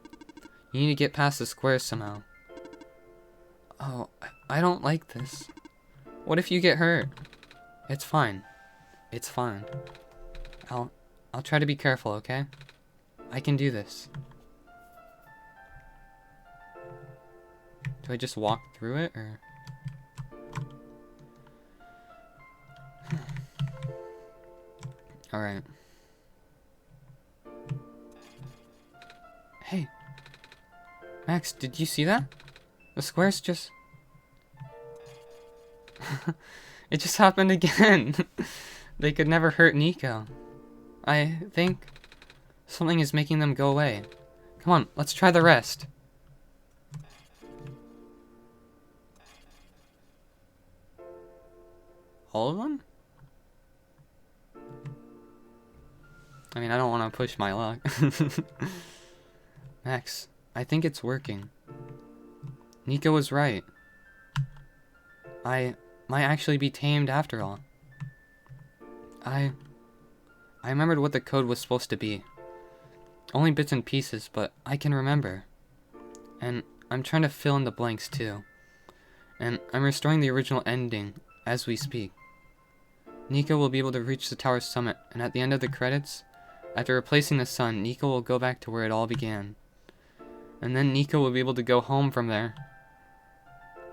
You need to get past the squares somehow. Oh, I don't like this. What if you get hurt? It's fine. It's fine. I'll try to be careful, okay? I can do this. Do I just walk through it, or? Alright. Hey. Max, did you see that? The squares just... It just happened again. They could never hurt Nico. I think something is making them go away. Come on, let's try the rest. All of them? I mean, I don't want to push my luck. Max, I think it's working. Nico was right. I might actually be tamed after all. I remembered what the code was supposed to be. Only bits and pieces, but I can remember. And I'm trying to fill in the blanks too. And I'm restoring the original ending as we speak. Nico will be able to reach the tower's summit, and at the end of the credits, after replacing the sun, Nico will go back to where it all began. And then Nico will be able to go home from there.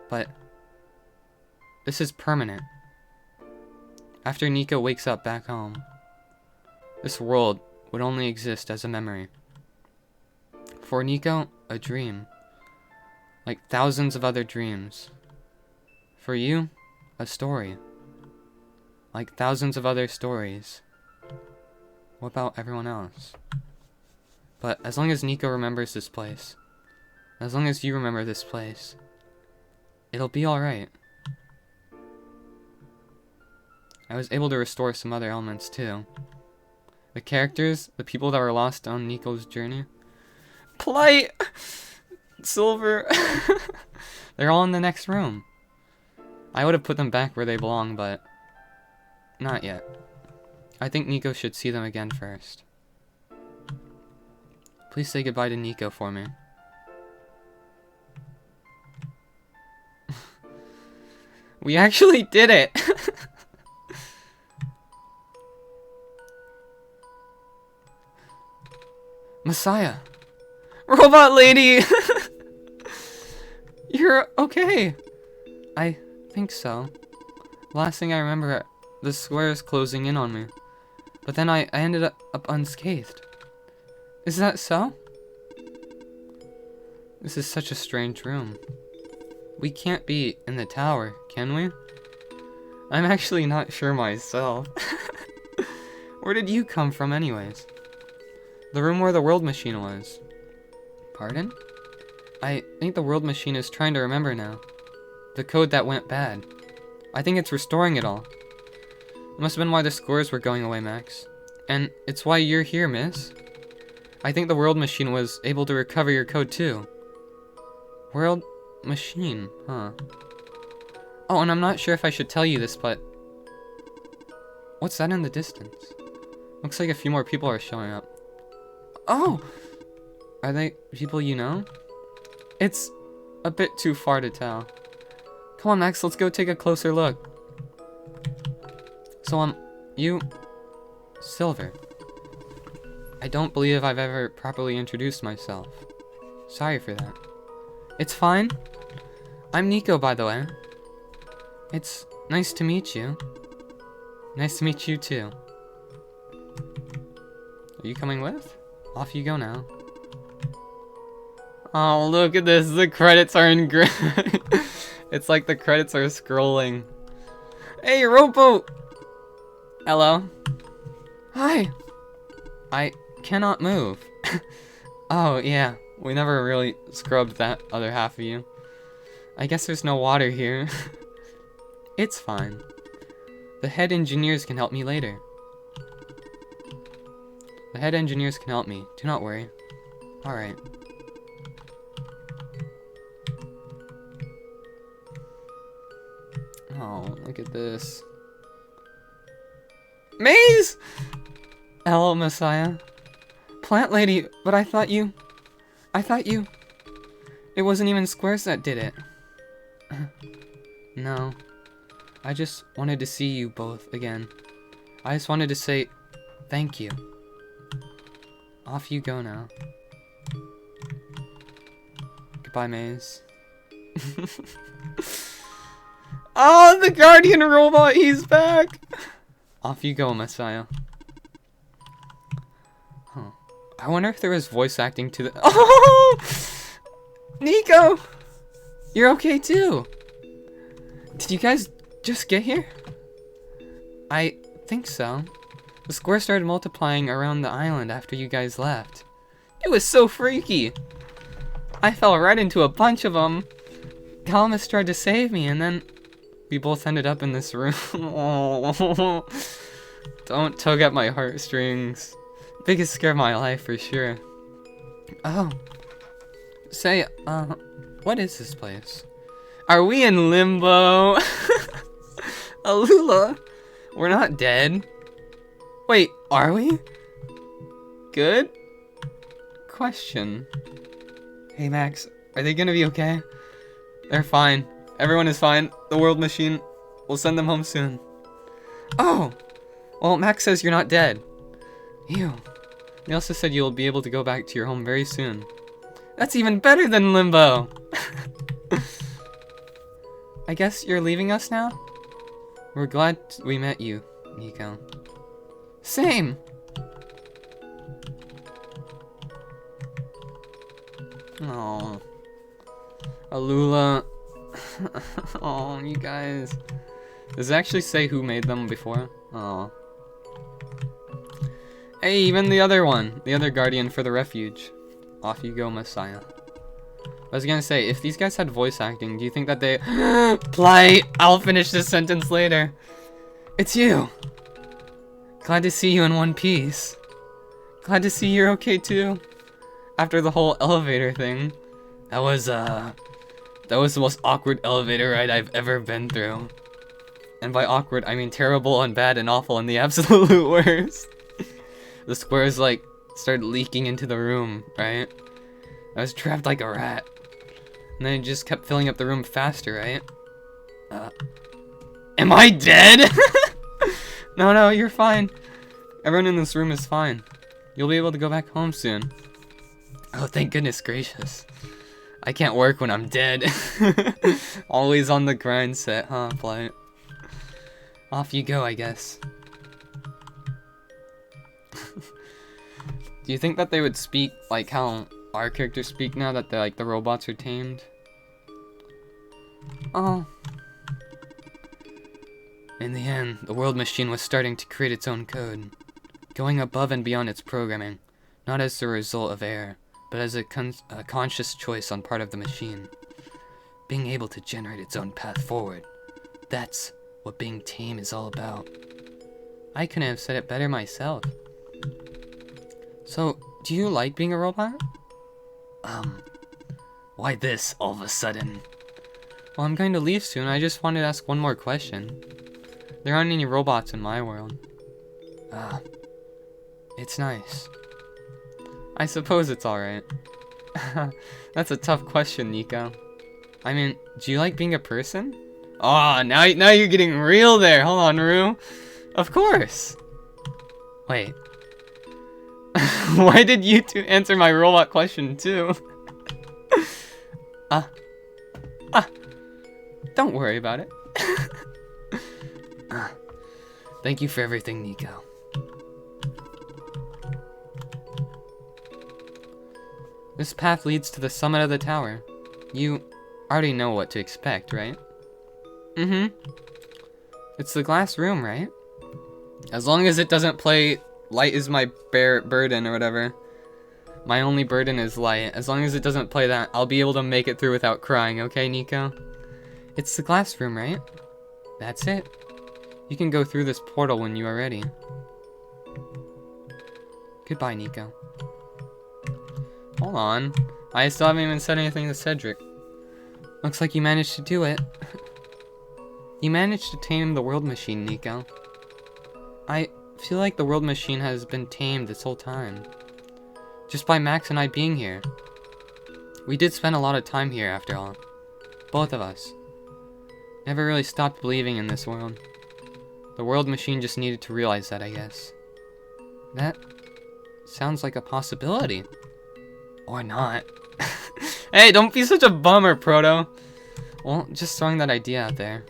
But this is permanent. After Nico wakes up back home, this world would only exist as a memory. For Nico, a dream. Like thousands of other dreams. For you, a story. Like thousands of other stories. What about everyone else? But as long as Nico remembers this place, as long as you remember this place, it'll be alright. I was able to restore some other elements too. The characters, the people that were lost on Nico's journey. Polite! Silver! They're all in the next room. I would have put them back where they belong, but not yet. I think Nico should see them again first. Please say goodbye to Nico for me. We actually did it! Messiah! Robot lady! You're okay! I think so. Last thing I remember, the squares closing in on me. But then I ended up unscathed. Is that so? This is such a strange room. We can't be in the tower, can we? I'm actually not sure myself. Where did you come from anyways? The room where the world machine was. Pardon? I think the world machine is trying to remember now. The code that went bad. I think it's restoring it all. It must have been why the scores were going away, Max. And it's why you're here, miss. I think the world machine was able to recover your code too. World machine, huh? Oh, and I'm not sure if I should tell you this, but... What's that in the distance? Looks like a few more people are showing up. Oh! Are they people you know? It's a bit too far to tell. Come on, Max, let's go take a closer look. So, you... Silver. I don't believe I've ever properly introduced myself. Sorry for that. It's fine. I'm Nico, by the way. It's nice to meet you. Nice to meet you, too. Are you coming with? Off you go now. Oh, look at this. The credits are in gray. It's like the credits are scrolling. Hey, rowboat! Hello? Hi! I cannot move. Oh, yeah. We never really scrubbed that other half of you. I guess there's no water here. It's fine. The head engineers can help me later. The head engineers can help me. Do not worry. Alright. Oh, look at this. Maze! Hello, Messiah. Plant lady, but I thought you... It wasn't even Squares that did it. No. I just wanted to see you both again. I just wanted to say thank you. Off you go now. Goodbye, Maze. Oh, the Guardian robot, he's back! Off you go, Messiah. Huh. I wonder if there was voice acting to the- Oh! Nico! You're okay too! Did you guys just get here? I think so. The square started multiplying around the island after you guys left. It was so freaky! I fell right into a bunch of them. Calamus tried to save me, and then we both ended up in this room. Oh, don't tug at my heartstrings. Biggest scare of my life for sure. Oh. Say, what is this place? Are we in limbo? Alula? We're not dead. Wait, are we? Good? Question. Hey Max, are they gonna be okay? They're fine. Everyone is fine. The world machine will send them home soon. Oh! Well, Max says you're not dead. Ew. He also said you'll be able to go back to your home very soon. That's even better than limbo! I guess you're leaving us now? We're glad we met you, Nico. Same! Oh, Alula. Oh, you guys. Does it actually say who made them before? Oh. Hey, even the other one. The other guardian for the refuge. Off you go, Messiah. I was gonna say, if these guys had voice acting, do you think that they... Play! I'll finish this sentence later. It's you. Glad to see you in one piece. Glad to see you're okay too. After the whole elevator thing. That was the most awkward elevator ride I've ever been through. And by awkward, I mean terrible and bad and awful and the absolute worst. The squares, like, started leaking into the room, right? I was trapped like a rat. And then it just kept filling up the room faster, right? Am I dead? No, you're fine. Everyone in this room is fine. You'll be able to go back home soon. Oh, thank goodness gracious. I can't work when I'm dead. Always on the grind set, huh, Blight? Off you go, I guess. Do you think that they would speak like how our characters speak now that the robots are tamed? Oh. In the end, the world machine was starting to create its own code, going above and beyond its programming, not as the result of error, but as a conscious choice on part of the machine. Being able to generate its own path forward. That's what being tame is all about. I couldn't have said it better myself. So, do you like being a robot? Why this all of a sudden? Well, I'm going to leave soon. I just wanted to ask one more question. There aren't any robots in my world. It's nice. I suppose it's alright. That's a tough question, Nico. I mean, do you like being a person? Oh, now you're getting real there. Hold on, Rue. Of course. Wait. Why did you two answer my robot question too? Don't worry about it. Thank you for everything, Nico. This path leads to the summit of the tower. You already know what to expect, right? Mm-hmm. It's the glass room, right? As long as it doesn't play Light is my burden or whatever. My only burden is light. As long as it doesn't play that, I'll be able to make it through without crying, okay, Nico? It's the glass room, right? That's it. You can go through this portal when you are ready. Goodbye, Nico. Hold on. I still haven't even said anything to Cedric. Looks like you managed to do it. You managed to tame the world machine, Nico. I feel like the world machine has been tamed this whole time. Just by Max and I being here. We did spend a lot of time here after all. Both of us. Never really stopped believing in this world. The world machine just needed to realize that, I guess. That sounds like a possibility. Or not. Hey, don't be such a bummer, Proto. Well, just throwing that idea out there.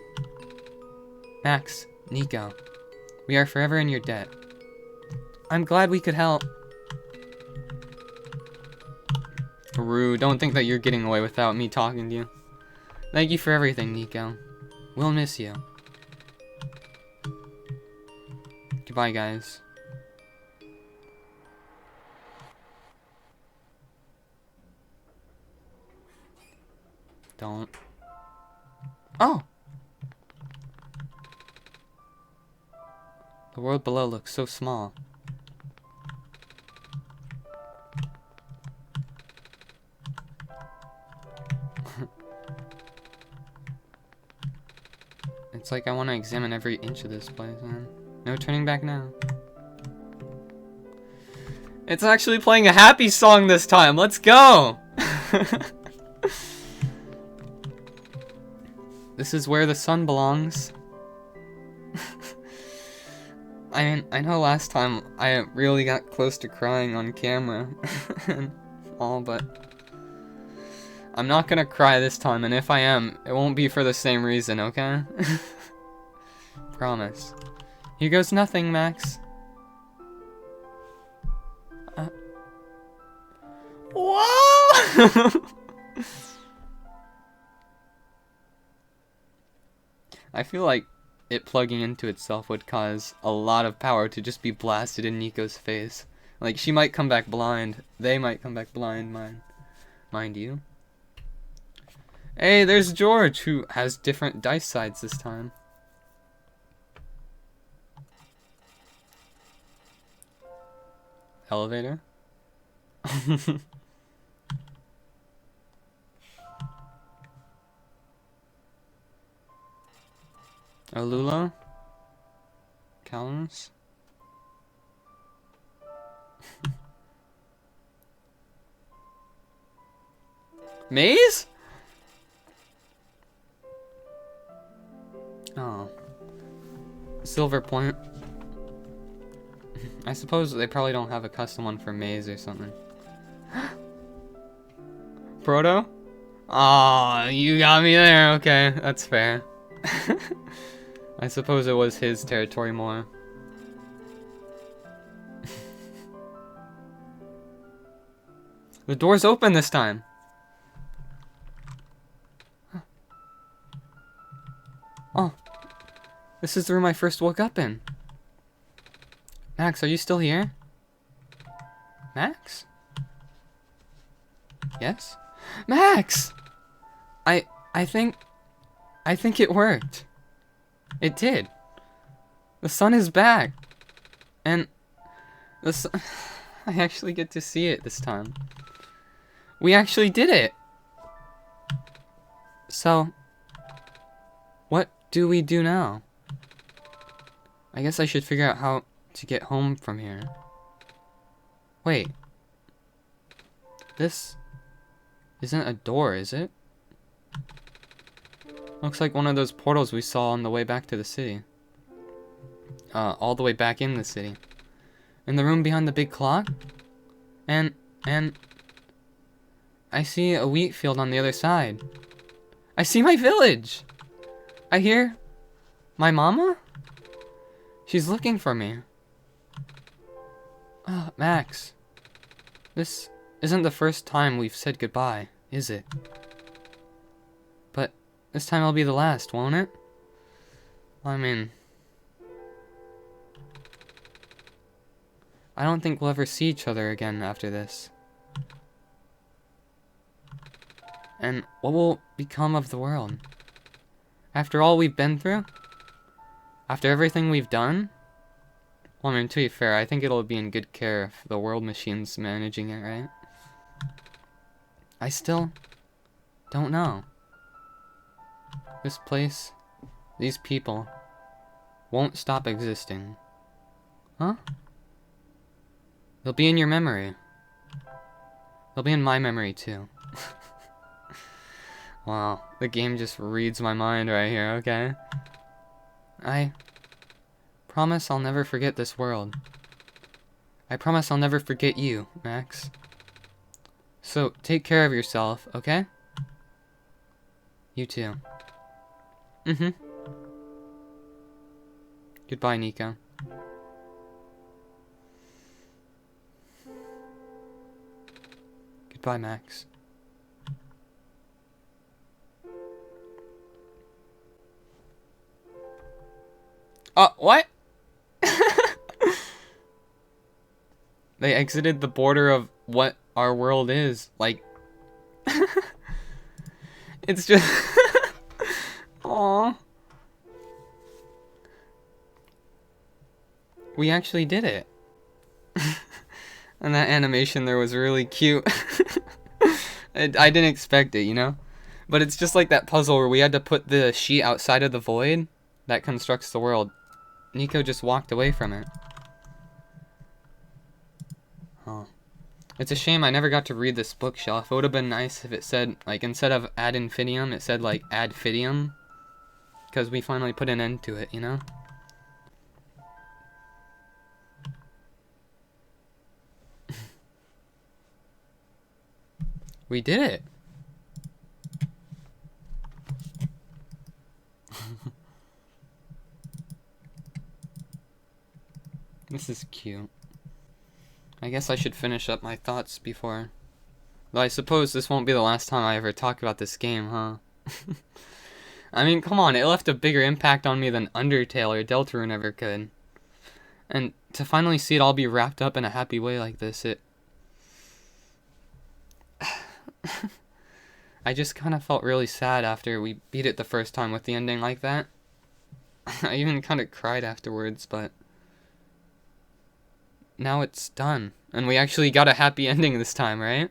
Max, Nico, we are forever in your debt. I'm glad we could help. Rue, don't think that you're getting away without me talking to you. Thank you for everything, Nico. We'll miss you. Goodbye, guys. Don't. Oh! The world below looks so small. It's like I want to examine every inch of this place, man. No turning back now. It's actually playing a happy song this time. Let's go! This is where the sun belongs. I mean, I know last time I really got close to crying on camera and all, but I'm not gonna cry this time, and if I am, it won't be for the same reason, okay? Promise. Here goes nothing, Max. Whoa! I feel like it plugging into itself would cause a lot of power to just be blasted in Nico's face. Like, she might come back blind. They might come back blind, mind you. Hey, there's George, who has different dice sides this time. Elevator? Olula? Callums? Maze? Oh. Silver Point. I suppose they probably don't have a custom one for Maze or something. Proto? Aw, you got me there. Okay, that's fair. I suppose it was his territory more. The door's open this time. Oh, this is the room I first woke up in. Max, are you still here? Max? Yes? Max! I think it worked. It did. The sun is back. And the sun, I actually get to see it this time. We actually did it. So, what do we do now? I guess I should figure out how to get home from here. Wait. This isn't a door, is it? Looks like one of those portals we saw on the way back to the city. All the way back in the city. In the room behind the big clock? And I see a wheat field on the other side. I see my village! I hear my mama? She's looking for me. Max. This isn't the first time we've said goodbye, is it? But this time will be the last, won't it? I mean, I don't think we'll ever see each other again after this. And what will become of the world? After all we've been through? After everything we've done? Well, I mean, to be fair, I think it'll be in good care if the world machine's managing it, right? I still don't know. This place, these people, won't stop existing. Huh? They'll be in your memory. They'll be in my memory, too. Wow, the game just reads my mind right here, okay? I promise I'll never forget this world. I promise I'll never forget you, Max. So, take care of yourself, okay? You too. Goodbye, Nico. Goodbye, Max. What? They exited the border of what our world is. Like, it's just... Aww. We actually did it. And that animation there was really cute. I didn't expect it, you know? But it's just like that puzzle where we had to put the sheet outside of the void that constructs the world. Nico just walked away from it. Oh. It's a shame I never got to read this bookshelf. It would have been nice if it said, like, instead of ad infinitum, it said, like, ad fidium. Because we finally put an end to it, you know? We did it! This is cute. I guess I should finish up my thoughts before... Though I suppose this won't be the last time I ever talk about this game, huh? I mean, come on, it left a bigger impact on me than Undertale or Deltarune ever could. And to finally see it all be wrapped up in a happy way like this, it... I just kind of felt really sad after we beat it the first time with the ending like that. I even kind of cried afterwards, but... Now it's done. And we actually got a happy ending this time, right?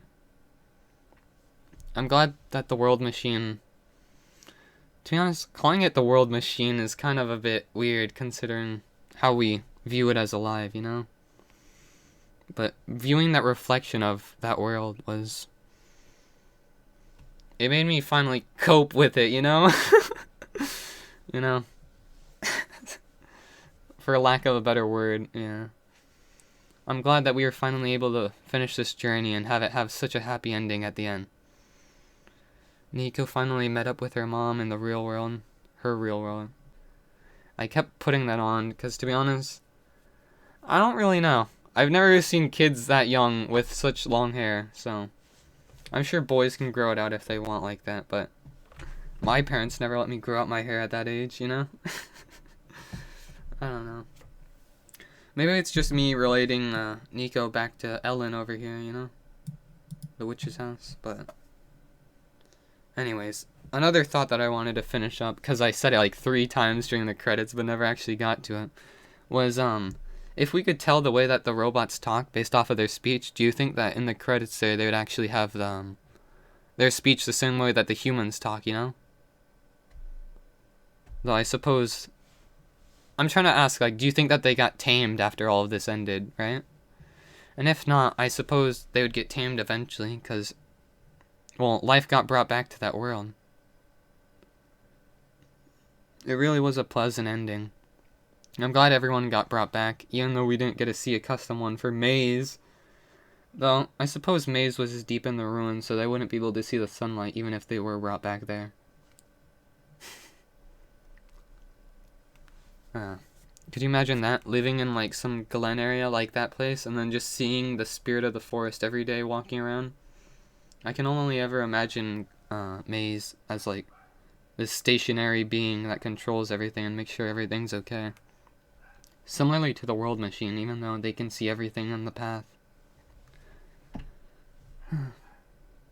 I'm glad that the world machine... To be honest, calling it the world machine is kind of a bit weird considering how we view it as alive, you know? But viewing that reflection of that world was... It made me finally cope with it, you know? You know? For lack of a better word, yeah. I'm glad that we were finally able to finish this journey and have it have such a happy ending at the end. Nico finally met up with her mom in the real world. Her real world. I kept putting that on because, to be honest, I don't really know. I've never seen kids that young with such long hair, so... I'm sure boys can grow it out if they want like that, but... My parents never let me grow out my hair at that age, you know? I don't know. Maybe it's just me relating Nico back to Ellen over here, you know? The witch's house, but... Anyways, another thought that I wanted to finish up, because I said it like 3 times during the credits, but never actually got to it, was, if we could tell the way that the robots talk based off of their speech, do you think that in the credits there, they would actually have their speech the same way that the humans talk, you know? Though I suppose... I'm trying to ask, like, do you think that they got tamed after all of this ended, right? And if not, I suppose they would get tamed eventually, because, well, life got brought back to that world. It really was a pleasant ending. I'm glad everyone got brought back, even though we didn't get to see a custom one for Maze. Though, I suppose Maze was as deep in the ruins, so they wouldn't be able to see the sunlight, even if they were brought back there. Could you imagine that? Living in, like, some Glen area like that place, and then just seeing the spirit of the forest every day walking around? I can only ever imagine Maze as, like, this stationary being that controls everything and makes sure everything's okay. Similarly to the World Machine, even though they can see everything on the path.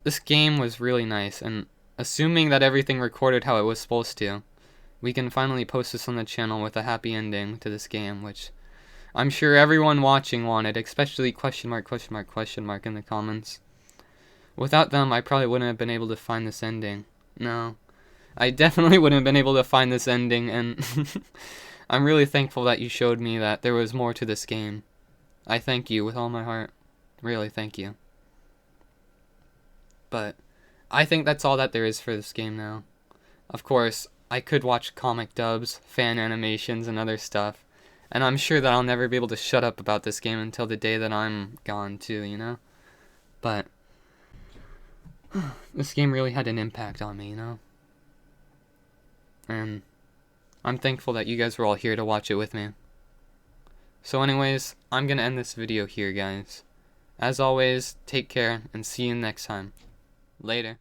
This game was really nice, and assuming that everything recorded how it was supposed to, we can finally post this on the channel with a happy ending to this game, which I'm sure everyone watching wanted, especially question mark in the comments. Without them, I probably wouldn't have been able to find this ending. No, I definitely wouldn't have been able to find this ending, and I'm really thankful that you showed me that there was more to this game. I thank you with all my heart. Really, thank you. But I think that's all that there is for this game now. Of course, I could watch comic dubs, fan animations, and other stuff, and I'm sure that I'll never be able to shut up about this game until the day that I'm gone too, you know? But this game really had an impact on me, you know? And I'm thankful that you guys were all here to watch it with me. So anyways, I'm gonna end this video here, guys. As always, take care, and see you next time. Later.